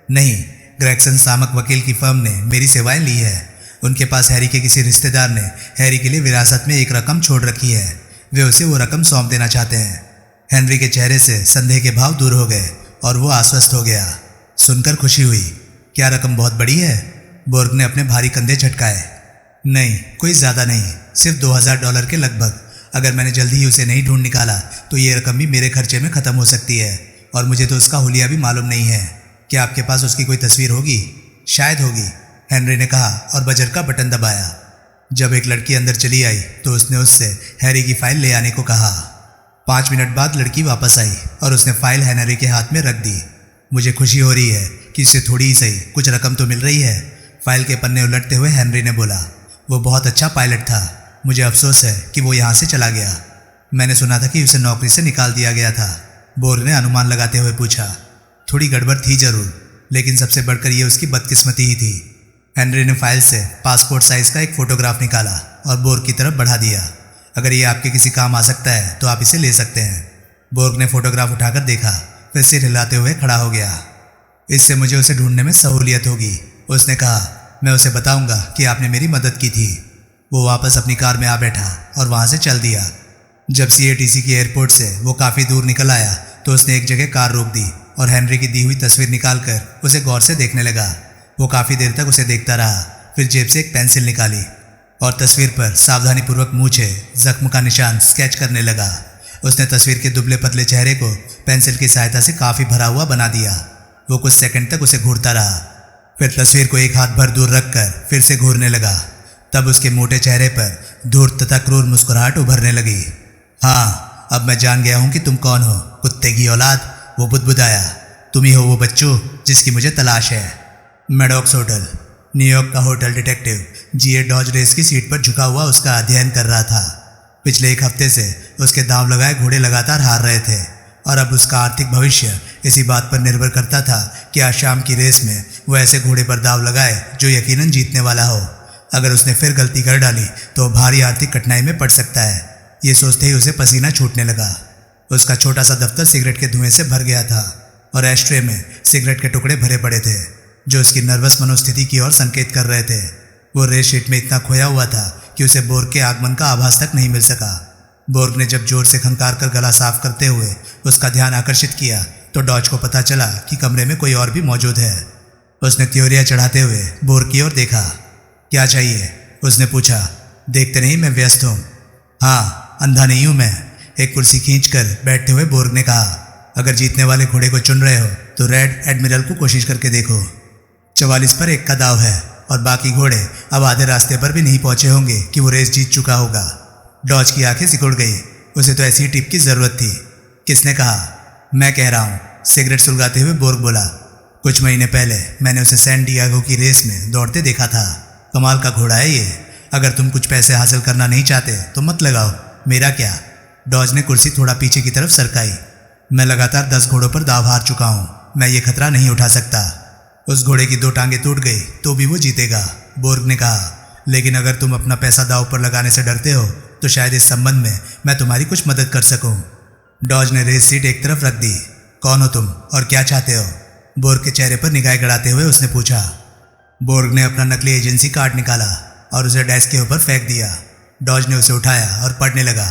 नहीं, ग्रेगसन नामक वकील की फर्म ने मेरी सेवाएं ली है। उनके पास हैरी के किसी रिश्तेदार ने हैरी के लिए विरासत में एक रकम छोड़ रखी है। वे उसे वो रकम सौंप देना चाहते हैं। हेनरी के चेहरे से संदेह के भाव दूर हो गए और वो आश्वस्त हो गया। सुनकर खुशी हुई। क्या रकम बहुत बड़ी है? बोर्ग ने अपने भारी कंधे झटकाए। नहीं, कोई ज़्यादा नहीं, सिर्फ $2000 के लगभग। अगर मैंने जल्दी ही उसे नहीं ढूंढ निकाला तो ये रकम भी मेरे खर्चे में ख़त्म हो सकती है। और मुझे तो उसका हुलिया भी मालूम नहीं है। क्या आपके पास उसकी कोई तस्वीर होगी? शायद होगी, हेनरी ने कहा और बजर का बटन दबाया। जब एक लड़की अंदर चली आई तो उसने उससे हैरी की फाइल ले आने को कहा। 5 मिनट बाद लड़की वापस आई और उसने फाइल हेनरी के हाथ में रख दी। मुझे खुशी हो रही है कि इससे थोड़ी ही सही कुछ रकम तो मिल रही है, फाइल के पन्ने उलटते हुए हेनरी ने बोला। वो बहुत अच्छा पायलट था। मुझे अफसोस है कि वो यहाँ से चला गया। मैंने सुना था कि उसे नौकरी से निकाल दिया गया था, बोर्ग ने अनुमान लगाते हुए पूछा। थोड़ी गड़बड़ थी जरूर, लेकिन सबसे बढ़कर ये उसकी बदकिस्मती ही थी। हेनरी ने फाइल से पासपोर्ट साइज का एक फोटोग्राफ निकाला और बोर्ग की तरफ बढ़ा दिया। अगर ये आपके किसी काम आ सकता है तो आप इसे ले सकते हैं। बोर्ग ने फोटोग्राफ उठाकर देखा, फिर सिर हिलाते हुए खड़ा हो गया। इससे मुझे उसे ढूंढने में सहूलियत होगी, उसने कहा। मैं उसे बताऊंगा कि आपने मेरी मदद की थी। वो वापस अपनी कार में आ बैठा और वहां से चल दिया। जब सीएटीसी की एयरपोर्ट से वो काफ़ी दूर निकल आया तो उसने एक जगह कार रोक दी और हेनरी की दी हुई तस्वीर निकालकर उसे गौर से देखने लगा। वो काफ़ी देर तक उसे देखता रहा, फिर जेब से एक पेंसिल निकाली और तस्वीर पर सावधानीपूर्वक मूछे जख्म का निशान स्केच करने लगा। उसने तस्वीर के दुबले पतले चेहरे को पेंसिल की सहायता से काफ़ी भरा हुआ बना दिया। वो कुछ सेकंड तक उसे घूरता रहा, फिर तस्वीर को एक हाथ भर दूर रखकर फिर से घूरने लगा। तब उसके मोटे चेहरे पर धूर्त तथा क्रूर मुस्कुराहट उभरने लगी। हाँ, अब मैं जान गया हूँ कि तुम कौन हो, कुत्ते की औलाद, वो बुदबुदाया। तुम ही हो वो बच्चों जिसकी मुझे तलाश है। Maddox hotel. न्यूयॉर्क का होटल डिटेक्टिव जीए डॉज रेस की सीट पर झुका हुआ उसका अध्ययन कर रहा था। पिछले 1 हफ्ते से उसके दांव लगाए घोड़े लगातार हार रहे थे और अब उसका आर्थिक भविष्य इसी बात पर निर्भर करता था कि आज शाम की रेस में वो ऐसे घोड़े पर दांव लगाए जो यकीनन जीतने वाला हो। अगर उसने फिर गलती कर डाली तो भारी आर्थिक कठिनाई में पड़ सकता है। ये सोचते ही उसे पसीना छूटने लगा। उसका छोटा सा दफ्तर सिगरेट के धुएं से भर गया था और एस्ट्रे में सिगरेट के टुकड़े भरे पड़े थे जो उसकी नर्वस मनोस्थिति की ओर संकेत कर रहे थे। वो रेस शीट में इतना खोया हुआ था कि उसे बोर्ग के आगमन का आभास तक नहीं मिल सका। बोर्ग ने जब जोर से खंकार कर गला साफ करते हुए उसका ध्यान आकर्षित किया तो डॉज को पता चला कि कमरे में कोई और भी मौजूद है। उसने त्योरियां चढ़ाते हुए बोर्ग की ओर देखा। क्या चाहिए? उसने पूछा। देखते नहीं मैं व्यस्त हूँ। हाँ, अंधा नहीं हूँ मैं, एक कुर्सी खींचकर बैठते हुए बोर्ग ने कहा। अगर जीतने वाले घोड़े को चुन रहे हो तो रेड एडमिरल को कोशिश करके देखो। 44 पर 1 का दाव है और बाकी घोड़े अब आधे रास्ते पर भी नहीं पहुंचे होंगे कि वो रेस जीत चुका होगा। डॉज की आंखें सिकुड़ गई। उसे तो ऐसी टिप की जरूरत थी। किसने कहा? मैं कह रहा हूँ, सिगरेट सुलगाते हुए बोर्ग बोला। कुछ महीने पहले मैंने उसे सैन डियागो की रेस में दौड़ते देखा था। कमाल का घोड़ा है ये। अगर तुम कुछ पैसे हासिल करना नहीं चाहते तो मत लगाओ, मेरा क्या। डॉज ने कुर्सी थोड़ा पीछे की तरफ सरकाई। मैं लगातार 10 घोड़ों पर दाव हार चुका हूँ, मैं ये खतरा नहीं उठा सकता। उस घोड़े की 2 टांगें टूट गई तो भी वो जीतेगा, बोर्ग ने कहा। लेकिन अगर तुम अपना पैसा दाव पर लगाने से डरते हो तो शायद इस संबंध में मैं तुम्हारी कुछ मदद कर सकूं। डॉज ने रेस सीट एक तरफ रख दी। कौन हो तुम और क्या चाहते हो? बोर्ग के चेहरे पर निगाहें गड़ाते हुए उसने पूछा। बोर्ग ने अपना नकली एजेंसी कार्ड निकाला और उसे डेस्क के ऊपर फेंक दिया। डॉज ने उसे उठाया और पढ़ने लगा।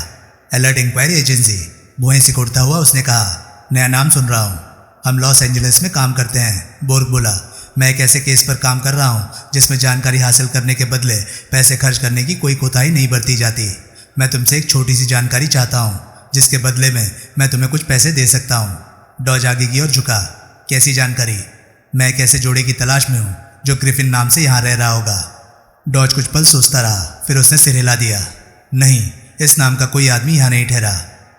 Alert inquiry agency. भुएं सिकुड़ता हुआ उसने कहा। नया नाम सुन रहा हूँ। हम लॉस एंजलिस में काम करते हैं, बोर्ग बोला। मैं एक ऐसे केस पर काम कर रहा हूँ जिसमें जानकारी हासिल करने के बदले पैसे खर्च करने की कोई कोताही नहीं बरती जाती। मैं तुमसे एक छोटी सी जानकारी चाहता हूँ जिसके बदले में मैं तुम्हें कुछ पैसे दे सकता हूँ। डॉज आगे की ओर झुका। कैसी जानकारी? मैं एक ऐसे जोड़े की तलाश में हूँ जो ग्रिफिन नाम से यहाँ रह रहा होगा। डॉज कुछ पल सोचता रहा, फिर उसने सिर हिला दिया। नहीं, इस नाम का कोई आदमी यहाँ नहीं ठहरा।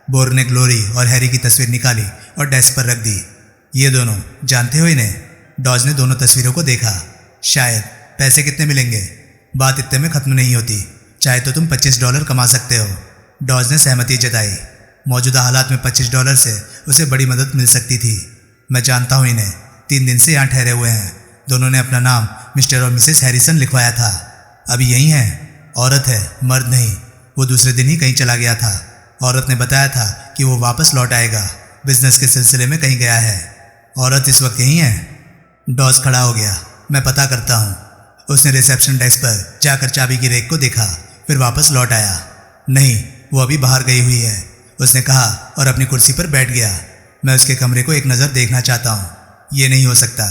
बोर्ग ने ग्लोरी और हैरी की तस्वीर निकाली और डेस्क पर रख दी। ये दोनों जानते हो इन्हें? डॉज ने दोनों तस्वीरों को देखा। शायद। पैसे कितने मिलेंगे? बात इतने में खत्म नहीं होती। चाहे तो तुम $25 कमा सकते हो। डॉज ने सहमति जताई। मौजूदा हालात में $25 से उसे बड़ी मदद मिल सकती थी। मैं जानता हूँ इन्हें, 3 दिन से यहाँ ठहरे हुए हैं। दोनों ने अपना नाम मिस्टर और मिसेस हैरिसन लिखवाया था। अभी यही हैं। औरत है, मर्द नहीं। वो दूसरे दिन ही कहीं चला गया था। औरत ने बताया था कि वो वापस लौट आएगा, बिजनेस के सिलसिले में कहीं गया है। औरत इस वक्त यहीं है। डॉज खड़ा हो गया। मैं पता करता हूँ। उसने रिसेप्शन डेस्क पर जाकर चाबी की रेक को देखा, फिर वापस लौट आया। नहीं, वो अभी बाहर गई हुई है, उसने कहा और अपनी कुर्सी पर बैठ गया। मैं उसके कमरे को एक नज़र देखना चाहता हूँ। ये नहीं हो सकता,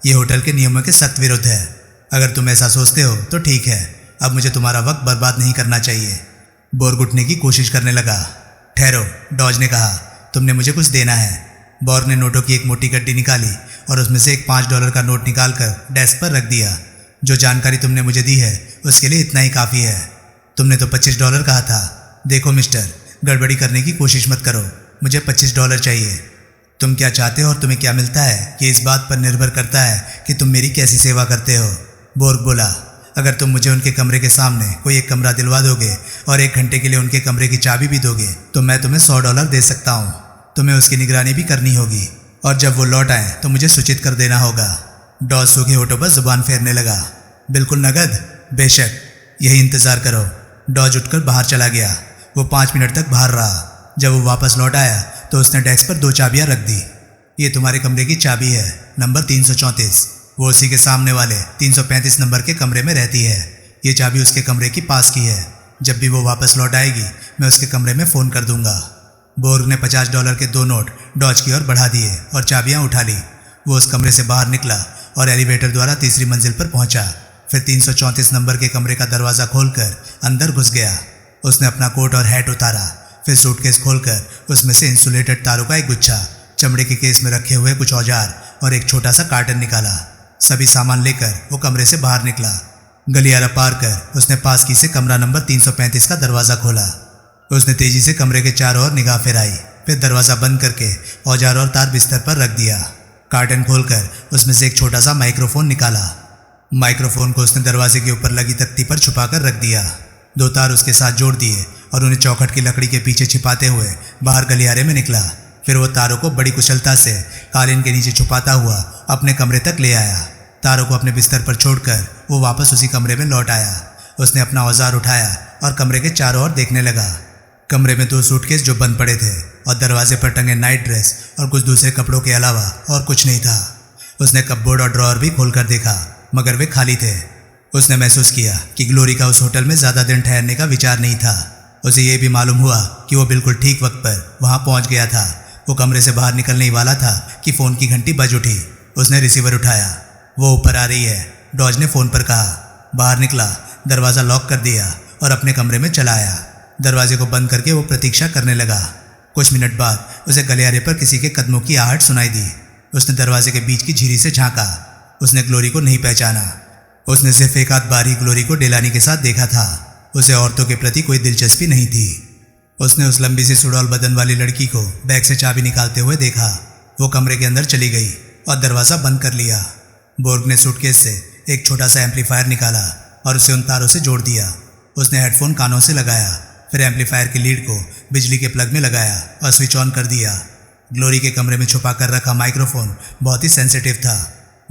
ये होटल के नियमों के सख्त विरुद्ध है। अगर तुम ऐसा सोचते हो तो ठीक है, अब मुझे तुम्हारा वक्त बर्बाद नहीं करना चाहिए। बोर्ग उठने की कोशिश करने लगा। ठहरो, डॉज ने कहा। तुमने मुझे कुछ देना है। बॉर्ग ने नोटों की एक मोटी गड्डी निकाली और उसमें से एक $5 का नोट निकालकर डेस्क पर रख दिया। जो जानकारी तुमने मुझे दी है उसके लिए इतना ही काफ़ी है। तुमने तो $25 कहा था। देखो मिस्टर, गड़बड़ी करने की कोशिश मत करो। मुझे $25 चाहिए। तुम क्या चाहते हो और तुम्हें क्या मिलता है ये इस बात पर निर्भर करता है कि तुम मेरी कैसी सेवा करते हो। बॉर्ग बोला, अगर तुम मुझे उनके कमरे के सामने कोई एक कमरा दिलवा दोगे और 1 घंटे के लिए उनके कमरे की चाबी भी दोगे तो मैं तुम्हें $100 दे सकता हूँ। तुम्हें उसकी निगरानी भी करनी होगी और जब वो लौट आए तो मुझे सूचित कर देना होगा। डॉज सूखे होठों पर जुबान फेरने लगा। बिल्कुल नगद? बेशक, यही इंतज़ार करो। डॉज उठकर बाहर चला गया। वो 5 मिनट तक बाहर रहा। जब वो वापस लौट आया तो उसने डेस्क पर 2 चाबियां रख दी। ये तुम्हारे कमरे की चाबी है, नंबर 334। वो उसी के सामने वाले 335 नंबर के कमरे में रहती है। ये चाबी उसके कमरे की पास की है। जब भी वो वापस लौट आएगी मैं उसके कमरे में फ़ोन कर दूंगा। बॉर्ग ने $50 के 2 नोट डॉज की ओर बढ़ा दिए और चाबियां उठा ली। वो उस कमरे से बाहर निकला और एलिवेटर द्वारा तीसरी मंजिल पर पहुंचा। फिर 334 नंबर के कमरे का दरवाज़ा खोलकर अंदर घुस गया। उसने अपना कोट और हैट उतारा। फिर सूटकेस खोलकर उसमें से इंसुलेटेड तारों का एक गुच्छा, चमड़े के केस में रखे हुए कुछ औजार और एक छोटा सा कार्टन निकाला। सभी सामान लेकर वो कमरे से बाहर निकला। गलियारा पार कर उसने पास की से कमरा नंबर 335 का दरवाज़ा खोला। उसने तेजी से कमरे के चारों ओर निगाह फेराई। फिर दरवाज़ा बंद करके औजार और तार बिस्तर पर रख दिया। कार्टन खोलकर उसमें से एक छोटा सा माइक्रोफोन निकाला। माइक्रोफोन को उसने दरवाजे के ऊपर लगी तख्ती पर छुपाकर रख दिया। 2 तार उसके साथ जोड़ दिए और उन्हें चौखट की लकड़ी के पीछे छिपाते हुए बाहर गलियारे में निकला। फिर वो तारों को बड़ी कुशलता से कालीन के नीचे छुपाता हुआ अपने कमरे तक ले आया। तारों को अपने बिस्तर पर छोड़कर वो वापस उसी कमरे में लौट आया। उसने अपना औजार उठाया और कमरे के चारों ओर देखने लगा। कमरे में 2 सूटकेस जो बंद पड़े थे और दरवाजे पर टंगे नाइट ड्रेस और कुछ दूसरे कपड़ों के अलावा और कुछ नहीं था। उसने कपबोर्ड और ड्रॉअर भी खोलकर देखा मगर वे खाली थे। उसने महसूस किया कि ग्लोरी का उस होटल में ज़्यादा दिन ठहरने का विचार नहीं था। उसे यह भी मालूम हुआ कि वो बिल्कुल ठीक वक्त पर वहाँ पहुँच गया था। वो कमरे से बाहर निकलने ही वाला था कि फ़ोन की घंटी बज उठी। उसने रिसीवर उठाया। वो ऊपर आ रही है, डॉज ने फ़ोन पर कहा। बाहर निकला, दरवाज़ा लॉक कर दिया और अपने कमरे में चला आया। दरवाजे को बंद करके वो प्रतीक्षा करने लगा। कुछ मिनट बाद उसे गलियारे पर किसी के कदमों की आहट सुनाई दी। उसने दरवाजे के बीच की झिरी से झांका। उसने ग्लोरी को नहीं पहचाना। उसने सिर्फ एक आध बार ही ग्लोरी को डेलानी के साथ देखा था। उसे औरतों के प्रति कोई दिलचस्पी नहीं थी। उसने उस लंबी सी सुडौल बदन वाली लड़की को बैग से चाबी निकालते हुए देखा। वो कमरे के अंदर चली गई और दरवाज़ा बंद कर लिया। बॉर्ग ने सूटकेस से एक छोटा सा एम्पलीफायर निकाला और उसे उन तारों से जोड़ दिया। उसने हेडफोन कानों से लगाया। फिर एम्पलीफायर की लीड को बिजली के प्लग में लगाया और स्विच ऑन कर दिया। ग्लोरी के कमरे में छुपा कर रखा माइक्रोफोन बहुत ही सेंसिटिव था।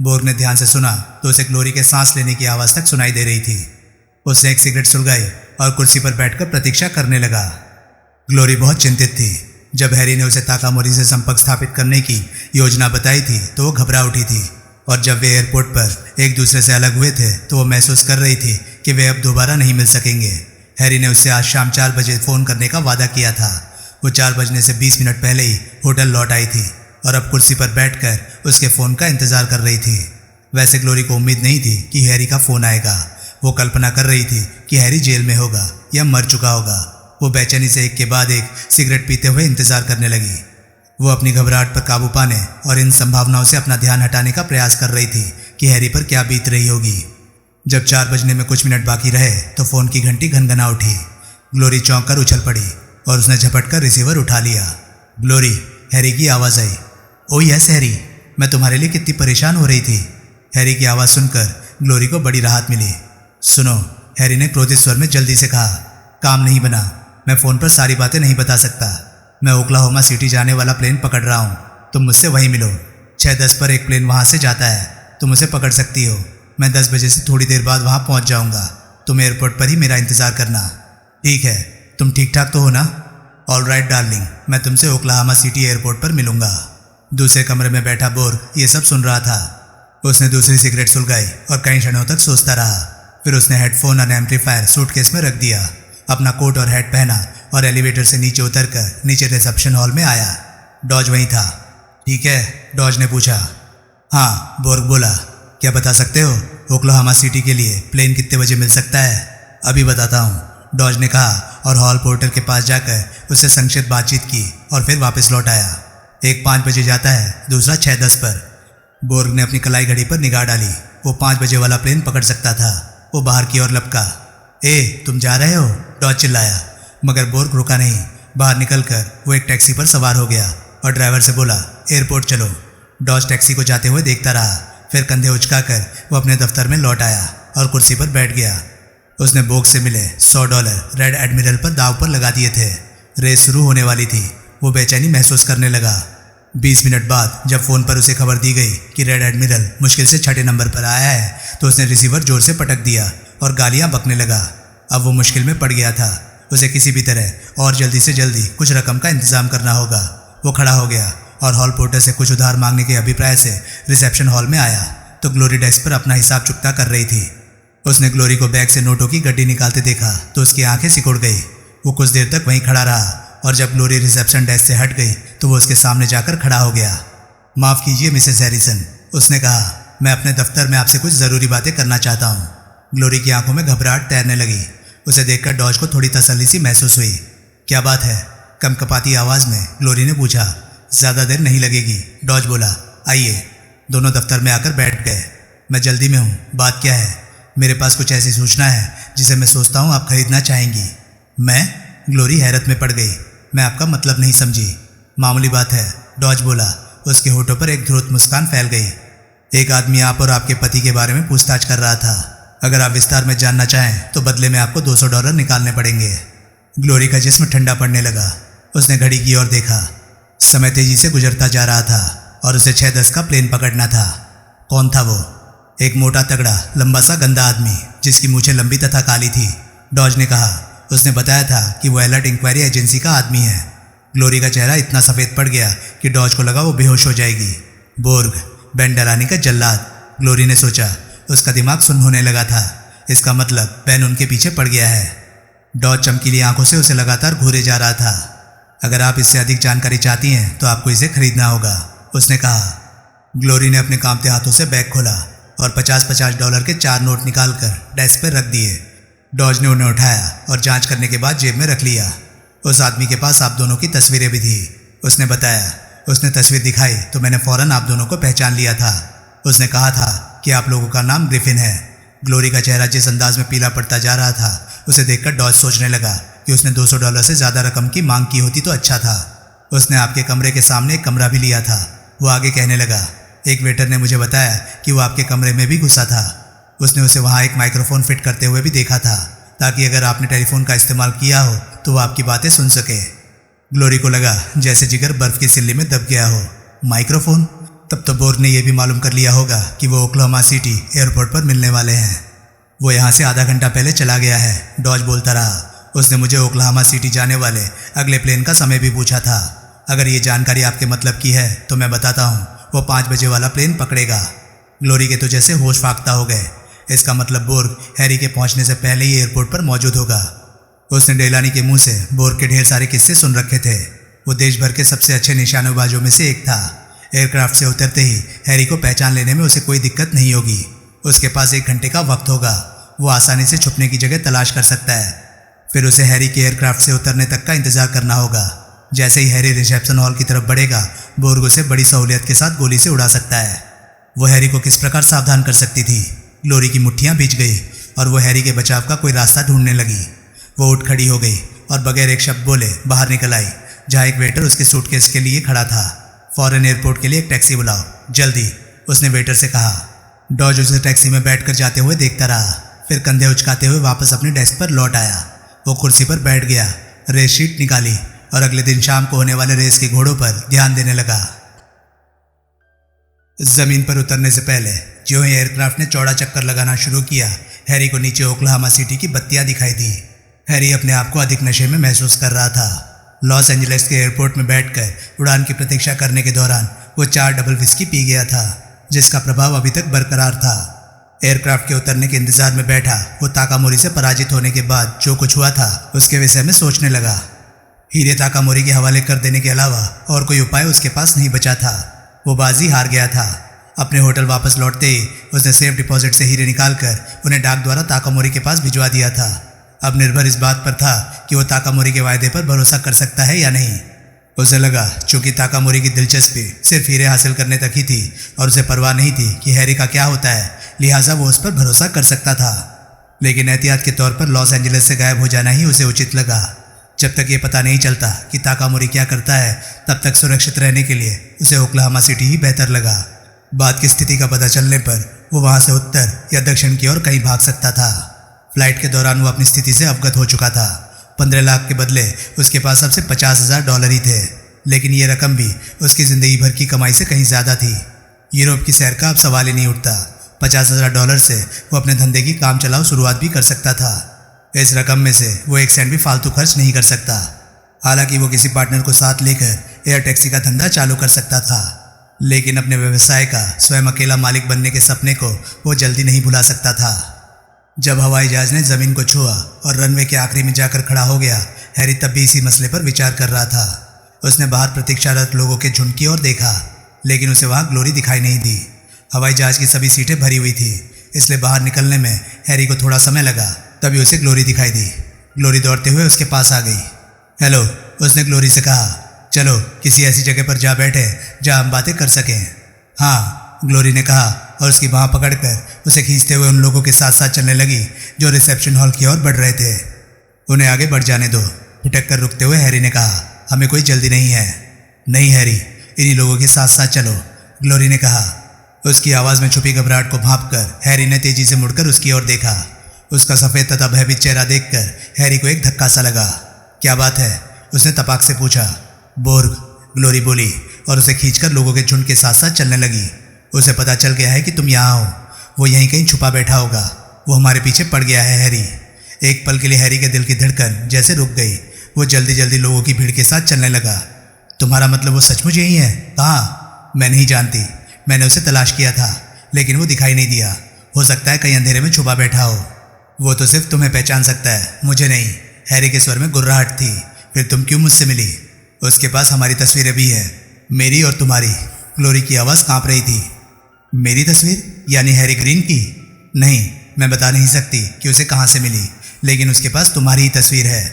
बॉर्ग ने ध्यान से सुना तो उसे ग्लोरी के सांस लेने की आवाज़ तक सुनाई दे रही थी। उसने एक सिगरेट सुलगाई और कुर्सी पर बैठकर प्रतीक्षा करने लगा। ग्लोरी बहुत चिंतित थी। जब हैरी ने उसे ताकामोरी से संपर्क स्थापित करने की योजना बताई थी तो वो घबरा उठी थी और जब वे एयरपोर्ट पर एक दूसरे से अलग हुए थे तो वो महसूस कर रही थी कि वे अब दोबारा नहीं मिल सकेंगे। हैरी ने उससे आज शाम 4 बजे फ़ोन करने का वादा किया था। वो 4 बजने से 20 मिनट पहले ही होटल लौट आई थी और अब कुर्सी पर बैठकर उसके फ़ोन का इंतज़ार कर रही थी। वैसे ग्लोरी को उम्मीद नहीं थी कि हैरी का फ़ोन आएगा। वो कल्पना कर रही थी कि हैरी जेल में होगा या मर चुका होगा। वो बेचैनी से एक के बाद एक सिगरेट पीते हुए इंतज़ार करने लगी। वो अपनी घबराहट पर काबू पाने और इन संभावनाओं से अपना ध्यान हटाने का प्रयास कर रही थी कि हैरी पर क्या बीत रही होगी। जब 4 बजने में कुछ मिनट बाकी रहे तो फ़ोन की घंटी घनघना उठी। ग्लोरी चौंक कर उछल पड़ी और उसने झपट कर रिसीवर उठा लिया। ग्लोरी, हैरी की आवाज़ आई। ओ यस हैरी, मैं तुम्हारे लिए कितनी परेशान हो रही थी। हैरी की आवाज़ सुनकर ग्लोरी को बड़ी राहत मिली। सुनो, हैरी ने क्रोधित स्वर में जल्दी से कहा, काम नहीं बना। मैं फ़ोन पर सारी बातें नहीं बता सकता। मैं ओक्लाहोमा सिटी जाने वाला प्लेन पकड़ रहा हूँ। तुम मुझसे वहीं मिलो। 6:10 पर एक प्लेन वहाँ से जाता है। तुम उसे पकड़ सकती हो। मैं 10 बजे से थोड़ी देर बाद वहाँ पहुँच जाऊँगा। तुम एयरपोर्ट पर ही मेरा इंतज़ार करना। ठीक है, तुम ठीक ठाक तो हो ना? ऑल राइट डार्लिंग, मैं तुमसे ओक्लाहोमा सिटी एयरपोर्ट पर मिलूँगा। दूसरे कमरे में बैठा बॉर्ग ये सब सुन रहा था। उसने दूसरी सिगरेट सुलगाई और कई क्षणों तक सोचता रहा। फिर उसने हेडफोन और एम्पलीफायर सूटकेस में रख दिया, अपना कोट और हैट पहना और एलिवेटर से नीचे उतरकर नीचे रिसेप्शन हॉल में आया। डॉज वहीं था। ठीक है, डॉज ने पूछा। हाँ, बॉर्ग बोला। क्या बता सकते हो ओक्लाहोमा सिटी के लिए प्लेन कितने बजे मिल सकता है? अभी बताता हूँ, डॉज ने कहा और हॉल पोर्टर के पास जाकर उससे संक्षिप्त बातचीत की और फिर वापस लौट आया। एक 5 बजे जाता है, दूसरा 6:10 पर। बोर्ग ने अपनी कलाई घड़ी पर निगाह डाली। वो 5 बजे वाला प्लेन पकड़ सकता था। वो बाहर की ओर लपका। तुम जा रहे हो? डॉज चिल्लाया, मगर बोर्ग रुका नहीं। बाहर निकलकर वो एक टैक्सी पर सवार हो गया और ड्राइवर से बोला, एयरपोर्ट चलो। डॉज टैक्सी को जाते हुए देखता रहा। फिर कंधे उचकाकर वो अपने दफ्तर में लौट आया और कुर्सी पर बैठ गया। उसने बोर्ग से मिले $100 रेड एडमिरल पर दाव पर लगा दिए थे। रेस शुरू होने वाली थी। वो बेचैनी महसूस करने लगा। 20 मिनट बाद जब फ़ोन पर उसे खबर दी गई कि रेड एडमिरल मुश्किल से 6ठे नंबर पर आया है, तो उसने रिसीवर जोर से पटक दिया और गालियां बकने लगा। अब वो मुश्किल में पड़ गया था। उसे किसी भी तरह और जल्दी से जल्दी कुछ रकम का इंतजाम करना होगा। वो खड़ा हो गया और हॉल पोर्टर से कुछ उधार मांगने के अभिप्राय से रिसेप्शन हॉल में आया तो ग्लोरी डेस्क पर अपना हिसाब चुकता कर रही थी। उसने ग्लोरी को बैग से नोटों की गड्डी निकालते देखा तो उसकी आंखें सिकुड़ गई। वो कुछ देर तक वहीं खड़ा रहा और जब ग्लोरी रिसेप्शन डेस्क से हट गई तो वो उसके सामने जाकर खड़ा हो गया। माफ़ कीजिए मिसेस हैरिसन, उसने कहा, मैं अपने दफ्तर में आपसे कुछ ज़रूरी बातें करना चाहता हूँ। ग्लोरी की आंखों में घबराहट तैरने लगी। उसे देखकर डॉज को थोड़ी तसल्ली सी महसूस हुई। क्या बात है? कपकपाती आवाज़ में ग्लोरी ने पूछा। ज़्यादा देर नहीं लगेगी, डॉज बोला। आइए। दोनों दफ्तर में आकर बैठ गए। मैं जल्दी में हूँ, बात क्या है? मेरे पास कुछ ऐसी सूचना है जिसे मैं सोचता हूँ आप खरीदना चाहेंगी। मैं? ग्लोरी हैरत में पड़ गई। मैं आपका मतलब नहीं समझी। मामूली बात है, डॉज बोला। उसके होठों पर एक ध्रुत मुस्कान फैल गई। एक आदमी आप और आपके पति के बारे में पूछताछ कर रहा था। अगर आप विस्तार में जानना चाहें तो बदले में आपको $200 निकालने पड़ेंगे। ग्लोरी का जिस्म ठंडा पड़ने लगा। उसने घड़ी की ओर देखा। समय तेजी से गुजरता जा रहा था और उसे 6:10 का प्लेन पकड़ना था। कौन था वो? एक मोटा तगड़ा लंबा सा गंदा आदमी जिसकी मूछें लंबी तथा काली थी, डॉज ने कहा। उसने बताया था कि वो अलर्ट इंक्वायरी एजेंसी का आदमी है। ग्लोरी का चेहरा इतना सफ़ेद पड़ गया कि डॉज को लगा वो बेहोश हो जाएगी। बोर्ग, बेन डेलानी का जल्लाद, ग्लोरी ने सोचा। उसका दिमाग सुन्न होने लगा था। इसका मतलब बेन उनके पीछे पड़ गया है। डॉज चमकीली आंखों से उसे लगातार घूरे जा रहा था। अगर आप इससे अधिक जानकारी चाहती हैं तो आपको इसे खरीदना होगा, उसने कहा। ग्लोरी ने अपने कांपते हाथों से बैग खोला और $50 के 4 नोट निकालकर डेस्क पर रख दिए। डॉज ने उन्हें उठाया और जांच करने के बाद जेब में रख लिया। उस आदमी के पास आप दोनों की तस्वीरें भी थी, उसने बताया। उसने तस्वीर दिखाई तो मैंने फौरन आप दोनों को पहचान लिया था। उसने कहा था कि आप लोगों का नाम ग्रिफिन है। ग्लोरी का चेहरा जिस अंदाज में पीला पड़ता जा रहा था, उसे देखकर डॉज सोचने लगा कि उसने $200 से ज़्यादा रकम की मांग की होती तो अच्छा था। उसने आपके कमरे के सामने एक कमरा भी लिया था। वो आगे कहने लगा, एक वेटर ने मुझे बताया कि वो आपके कमरे में भी घुसा था। उसने उसे वहाँ एक माइक्रोफोन फिट करते हुए भी देखा था ताकि अगर आपने टेलीफोन का इस्तेमाल किया हो तो वो आपकी बातें सुन सके। ग्लोरी को लगा जैसे जिगर बर्फ की सिल्ली में दब गया हो। माइक्रोफोन? तब तो बोर्ग ने यह भी मालूम कर लिया होगा कि वो ओक्लाहोमा सिटी एयरपोर्ट पर मिलने वाले हैं। वो यहाँ से आधा घंटा पहले चला गया है, डॉज बोलता रहा। उसने मुझे ओक्लाहोमा सिटी जाने वाले अगले प्लेन का समय भी पूछा था। अगर ये जानकारी आपके मतलब की है तो मैं बताता हूँ, वो 5 बजे वाला प्लेन पकड़ेगा। ग्लोरी के तो जैसे होश फाख्ता हो गए। इसका मतलब बोर्ग हैरी के पहुंचने से पहले ही एयरपोर्ट पर मौजूद होगा। उसने डेलानी के मुंह से बोर्ग के ढेर सारे किस्से सुन रखे थे। वो देश भर के सबसे अच्छे निशानेबाजों में से एक था। एयरक्राफ्ट से उतरते ही हैरी को पहचान लेने में उसे कोई दिक्कत नहीं होगी। उसके पास 1 घंटे का वक्त होगा। वो आसानी से छुपने की जगह तलाश कर सकता है। फिर उसे हैरी के एयरक्राफ्ट से उतरने तक का इंतजार करना होगा। जैसे ही हैरी रिसेप्शन हॉल की तरफ बढ़ेगा, बोर्ग उसे बड़ी सहूलियत के साथ गोली से उड़ा सकता है। वो हैरी को किस प्रकार सावधान कर सकती थी? ग्लोरी की मुट्ठियां भीज गई और वो हैरी के बचाव का कोई रास्ता ढूंढने लगी। वो उठ खड़ी हो गई और बगैर एक शब्द बोले बाहर निकल आई, जहाँ एक वेटर उसके सूटकेस के लिए खड़ा था। फॉरेन एयरपोर्ट के लिए एक टैक्सी बुलाओ, जल्दी, उसने वेटर से कहा। डॉज उसे टैक्सी में बैठकर जाते हुए देखता रहा, फिर कंधे उचकाते हुए वापस अपनी डेस्क पर लौट आया। वो कुर्सी पर बैठ गया, रेस शीट निकाली और अगले दिन शाम को होने वाले रेस के घोड़ों पर ध्यान देने लगा। जमीन पर उतरने से पहले जो ही एयरक्राफ्ट ने चौड़ा चक्कर लगाना शुरू किया, हैरी को नीचे ओक्लाहोमा सिटी की बत्तियां दिखाई दी। हैरी अपने आप को अधिक नशे में महसूस कर रहा था। लॉस एंजलिस के एयरपोर्ट में बैठकर उड़ान की प्रतीक्षा करने के दौरान वो 4 डबल विस्की पी गया था, जिसका प्रभाव अभी तक बरकरार था। एयरक्राफ्ट के उतरने के इंतजार में बैठा वो ताकामोरी से पराजित होने के बाद जो कुछ हुआ था उसके विषय में सोचने लगा। हीरे ताकामोरी के हवाले कर देने के अलावा और कोई उपाय उसके पास नहीं बचा था। वो बाजी हार गया था। अपने होटल वापस लौटते ही उसने सेफ डिपॉजिट से हीरे निकालकर उन्हें डाक द्वारा ताकामोरी के पास भिजवा दिया था। अब निर्भर इस बात पर था कि वो ताकामोरी के वायदे पर भरोसा कर सकता है या नहीं। उसे लगा चूंकि ताकामोरी की दिलचस्पी सिर्फ हीरे हासिल करने तक ही थी और उसे परवाह नहीं थी कि हैरी का क्या होता है, लिहाजा वो उस पर भरोसा कर सकता था। लेकिन एहतियात के तौर पर लॉस एंजलिस से गायब हो जाना ही उसे उचित लगा। जब तक ये पता नहीं चलता कि ताकामोरी क्या करता है, तब तक सुरक्षित रहने के लिए उसे ओक्लाहोमा सिटी ही बेहतर लगा। बात की स्थिति का पता चलने पर वो वहां से उत्तर या दक्षिण की ओर कहीं भाग सकता था। फ्लाइट के दौरान वो अपनी स्थिति से अवगत हो चुका था। 15 लाख के बदले उसके पास अब से $50,000 ही थे, लेकिन ये रकम भी उसकी ज़िंदगी भर की कमाई से कहीं ज़्यादा थी। यूरोप की सैर का अब सवाल ही नहीं उठता। $50,000 से वो अपने धंधे की काम चलाओ शुरुआत भी कर सकता था। इस रकम में से वो एक सेंट भी फालतू खर्च नहीं कर सकता। हालांकि वो किसी पार्टनर को साथ लेकर एयर टैक्सी का धंधा चालू कर सकता था, लेकिन अपने व्यवसाय का स्वयं अकेला मालिक बनने के सपने को वो जल्दी नहीं भुला सकता था। जब हवाई जहाज ने ज़मीन को छुआ और रनवे के आखिरी में जाकर खड़ा हो गया, हैरी तब भी इसी मसले पर विचार कर रहा था। उसने बाहर प्रतीक्षारत लोगों के झुंड की ओर देखा, लेकिन उसे वहाँ ग्लोरी दिखाई नहीं दी। हवाई जहाज की सभी सीटें भरी हुई थी, इसलिए बाहर निकलने में हैरी को थोड़ा समय लगा। तभी उसे ग्लोरी दिखाई दी। ग्लोरी दौड़ते हुए उसके पास आ गई। हेलो, उसने ग्लोरी से कहा। चलो किसी ऐसी जगह पर जा बैठे जहाँ हम बातें कर सकें। हाँ, ग्लोरी ने कहा और उसकी बाँह पकड़कर उसे खींचते हुए उन लोगों के साथ साथ चलने लगी जो रिसेप्शन हॉल की ओर बढ़ रहे थे। उन्हें आगे बढ़ जाने दो, फिटक कर रुकते हुए हैरी ने कहा। हमें कोई जल्दी नहीं है। नहीं हैरी, इन्हीं लोगों के साथ साथ चलो, ग्लोरी ने कहा। उसकी आवाज़ में छुपी घबराहट को भांपकर हैरी ने तेजी से मुड़कर उसकी ओर देखा। उसका सफ़ेद तथा भयभीत चेहरा देखकर हैरी को एक धक्का सा लगा। क्या बात है, उसने तपाक से पूछा। बोर्ग, ग्लोरी बोली और उसे खींचकर लोगों के झुंड के साथ साथ चलने लगी। उसे पता चल गया है कि तुम यहाँ हो। वो यहीं कहीं छुपा बैठा होगा। वो हमारे पीछे पड़ गया है हैरी। एक पल के लिए हैरी के दिल की धड़कन जैसे रुक गई। वो जल्दी जल्दी लोगों की भीड़ के साथ चलने लगा। तुम्हारा मतलब वो सचमुच यही है? कहाँ? मैं नहीं जानती। मैंने उसे तलाश किया था, लेकिन वो दिखाई नहीं दिया। हो सकता है कहीं अंधेरे में छुपा बैठा हो। वो तो सिर्फ तुम्हें पहचान सकता है, मुझे नहीं। हैरी के स्वर में गुर्राहट थी। फिर तुम क्यों मुझसे मिली? उसके पास हमारी तस्वीरें भी हैं, मेरी और तुम्हारी। ग्लोरी की आवाज़ कांप रही थी। मेरी तस्वीर? यानी हैरी ग्रीन की? नहीं, मैं बता नहीं सकती कि उसे कहाँ से मिली, लेकिन उसके पास तुम्हारी ही तस्वीर है।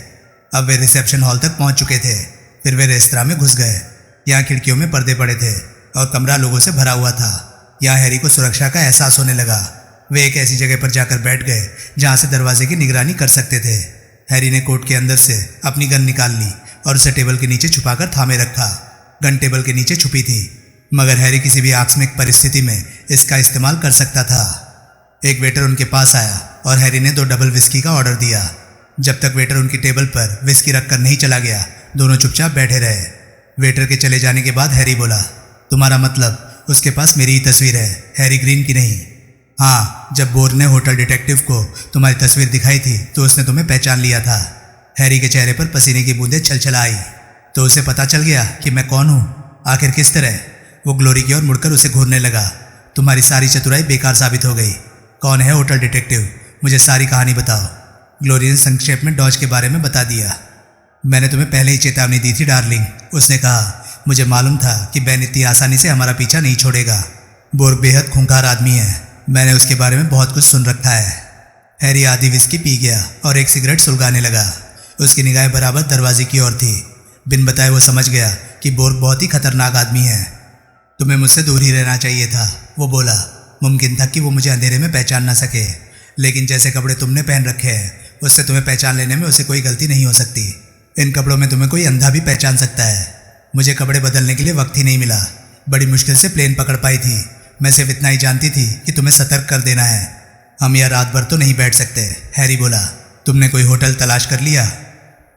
अब वे रिसेप्शन हॉल तक पहुँच चुके थे। फिर वे रेस्तरां में घुस गए। यहाँ खिड़कियों में पर्दे पड़े थे और कमरा लोगों से भरा हुआ था। यहाँ हैरी को सुरक्षा का एहसास होने लगा। वे एक ऐसी जगह पर जाकर बैठ गए जहाँ से दरवाजे की निगरानी कर सकते थे। हैरी ने कोट के अंदर से अपनी गन निकाल ली और उसे टेबल के नीचे छुपाकर थामे रखा। गन टेबल के नीचे छुपी थी, मगर हैरी किसी भी आकस्मिक परिस्थिति में इसका इस्तेमाल कर सकता था। एक वेटर उनके पास आया और हैरी ने 2 डबल विस्की का ऑर्डर दिया। जब तक वेटर उनकी टेबल पर विस्की रखकर नहीं चला गया, दोनों चुपचाप बैठे रहे। वेटर के चले जाने के बाद हैरी बोला, तुम्हारा मतलब उसके पास मेरी ही तस्वीर है, हैरी ग्रीन की नहीं? हाँ, जब बोर्ग ने होटल डिटेक्टिव को तुम्हारी तस्वीर दिखाई थी तो उसने तुम्हें पहचान लिया था। हैरी के चेहरे पर पसीने की बूंदें छलछला आई। तो उसे पता चल गया कि मैं कौन हूँ? आखिर किस तरह? वो ग्लोरी की ओर मुड़कर उसे घूरने लगा। तुम्हारी सारी चतुराई बेकार साबित हो गई। कौन है होटल डिटेक्टिव? मुझे सारी कहानी बताओ। ग्लोरी ने संक्षेप में डॉज के बारे में बता दिया। मैंने तुम्हें पहले ही चेतावनी दी थी डार्लिंग, उसने कहा। मुझे मालूम था कि बेन इतनी आसानी से हमारा पीछा नहीं छोड़ेगा। बोर्ग बेहद खूंखार आदमी है, मैंने उसके बारे में बहुत कुछ सुन रखा है। हैरी आधी विस्की पी गया और एक सिगरेट सुलगाने लगा। उसकी निगाहें बराबर दरवाजे की ओर थी। बिन बताए वो समझ गया कि बोर्ग बहुत ही खतरनाक आदमी है। तुम्हें मुझसे दूर ही रहना चाहिए था, वो बोला। मुमकिन था कि वो मुझे अंधेरे में पहचान ना सके, लेकिन जैसे कपड़े तुमने पहन रखे हैं उससे तुम्हें पहचान लेने में उसे कोई गलती नहीं हो सकती। इन कपड़ों में तुम्हें कोई अंधा भी पहचान सकता है। मुझे कपड़े बदलने के लिए वक्त ही नहीं मिला। बड़ी मुश्किल से प्लेन पकड़ पाई थी। मैं सिर्फ इतना ही जानती थी कि तुम्हें सतर्क कर देना है। हम यहाँ रात भर तो नहीं बैठ सकते, हैरी बोला। तुमने कोई होटल तलाश कर लिया?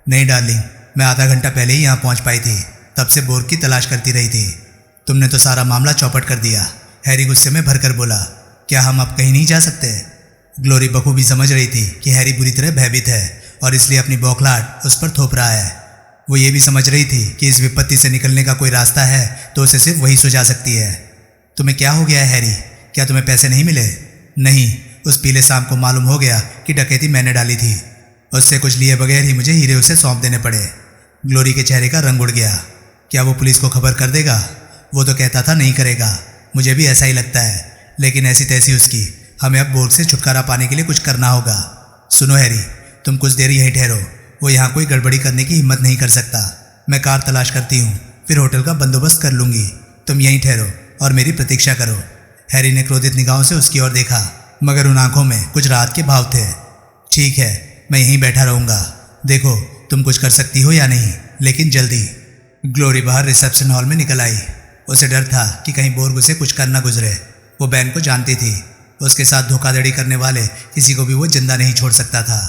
नहीं डार्लिंग, मैं आधा घंटा पहले ही यहाँ पहुँच पाई थी। तब से बोर्ग की तलाश करती रही थी। तुमने तो सारा मामला चौपट कर दिया, हैरी गुस्से में भरकर बोला। क्या हम अब कहीं नहीं जा सकते? ग्लोरी बखूबी समझ रही थी कि हैरी बुरी तरह भयभीत है और इसलिए अपनी बौखलाहट उस पर थोप रहा है। वो ये भी समझ रही थी कि इस विपत्ति से निकलने का कोई रास्ता है तो उसे सिर्फ वही सुझा सकती है। तुम्हें क्या हो गया है हैरी? क्या तुम्हें पैसे नहीं मिले? नहीं, उस पीले सांप को मालूम हो गया कि डकैती मैंने डाली थी। उससे कुछ लिए बगैर ही मुझे हीरे उसे सौंप देने पड़े। ग्लोरी के चेहरे का रंग उड़ गया। क्या वो पुलिस को खबर कर देगा? वो तो कहता था नहीं करेगा। मुझे भी ऐसा ही लगता है, लेकिन ऐसी तैसी उसकी। हमें अब बोर्ग से छुटकारा पाने के लिए कुछ करना होगा। सुनो हैरी, तुम कुछ देर यहीं ठहरो। वो यहाँ कोई गड़बड़ी करने की हिम्मत नहीं कर सकता। मैं कार तलाश करती हूँ, फिर होटल का बंदोबस्त कर लूँगी। तुम यहीं ठहरो और मेरी प्रतीक्षा करो। हैरी ने क्रोधित निगाहों से उसकी ओर देखा, मगर उन आंखों में कुछ राहत के भाव थे। ठीक है, मैं यहीं बैठा रहूँगा। देखो तुम कुछ कर सकती हो या नहीं, लेकिन जल्दी। ग्लोरी बाहर रिसेप्शन हॉल में निकल आई। उसे डर था कि कहीं बोर्ग उसे कुछ कर न गुजरे। वो बैन को जानती थी। उसके साथ धोखाधड़ी करने वाले किसी को भी वो जिंदा नहीं छोड़ सकता था।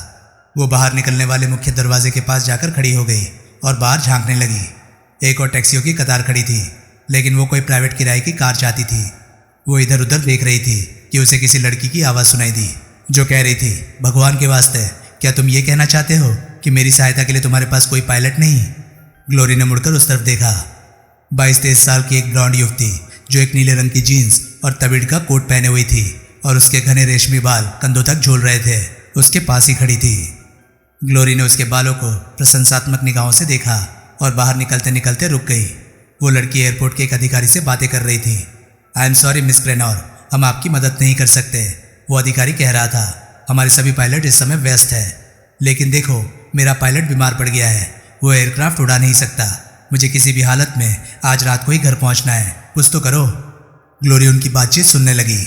वो बाहर निकलने वाले मुख्य दरवाजे के पास जाकर खड़ी हो गई और बाहर झांकने लगी। एक और टैक्सियों की कतार खड़ी थी, लेकिन वो कोई प्राइवेट किराए की कार चाहती थी। वो इधर उधर देख रही थी कि उसे किसी लड़की की आवाज़ सुनाई दी, जो कह रही थी, भगवान के वास्ते क्या तुम ये कहना चाहते हो कि मेरी सहायता के लिए तुम्हारे पास कोई पायलट नहीं? ग्लोरी ने मुड़कर उस तरफ देखा। 22-23 साल की एक ब्लॉन्ड युवती जो एक नीले रंग की जीन्स और तविड़ का कोट पहने हुई थी और उसके घने रेशमी बाल कंधों तक झूल रहे थे, उसके पास ही खड़ी थी। ग्लोरी ने उसके बालों को प्रशंसात्मक निगाहों से देखा और बाहर निकलते निकलते रुक गई। वो लड़की एयरपोर्ट के एक अधिकारी से बातें कर रही थी। आई एम सॉरी मिस क्रेनोर, हम आपकी मदद नहीं कर सकते, वो अधिकारी कह रहा था। हमारे सभी पायलट इस समय व्यस्त है। लेकिन देखो, मेरा पायलट बीमार पड़ गया है, वो एयरक्राफ्ट उड़ा नहीं सकता। मुझे किसी भी हालत में आज रात को ही घर पहुंचना है, कुछ तो करो। ग्लोरी उनकी बातचीत सुनने लगी।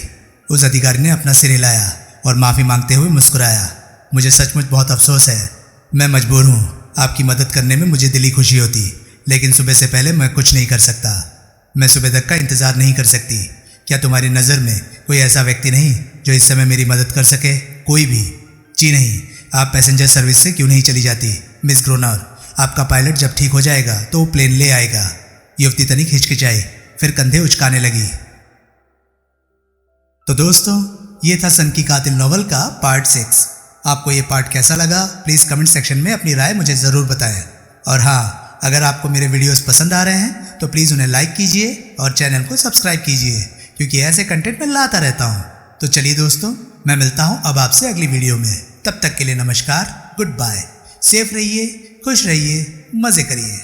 उस अधिकारी ने अपना सिर हिलाया और माफ़ी मांगते हुए मुस्कुराया। मुझे सचमुच बहुत अफसोस है, मैं मजबूर हूँ। आपकी मदद करने में मुझे दिली खुशी होती, लेकिन सुबह से पहले मैं कुछ नहीं कर सकता। मैं सुबह तक का इंतज़ार नहीं कर सकती। क्या तुम्हारी नज़र में कोई ऐसा व्यक्ति नहीं जो इस समय मेरी मदद कर सके? कोई भी? जी नहीं। आप पैसेंजर सर्विस से क्यों नहीं चली जाती मिस ग्रोनर? आपका पायलट जब ठीक हो जाएगा तो वो प्लेन ले आएगा। युवती तनिक हिचकिचाई, फिर कंधे उचकाने लगी। तो दोस्तों, ये था सन की कातिल नॉवल का पार्ट 6। आपको ये पार्ट कैसा लगा प्लीज़ कमेंट सेक्शन में अपनी राय मुझे ज़रूर बताएं। और हाँ, अगर आपको मेरे वीडियोस पसंद आ रहे हैं तो प्लीज़ उन्हें लाइक कीजिए और चैनल को सब्सक्राइब कीजिए, क्योंकि ऐसे कंटेंट मैं लाता रहता हूँ। तो चलिए दोस्तों, मैं मिलता हूँ अब आपसे अगली वीडियो में। तब तक के लिए नमस्कार, गुड बाय। सेफ रहिए, खुश रहिए, मज़े करिए।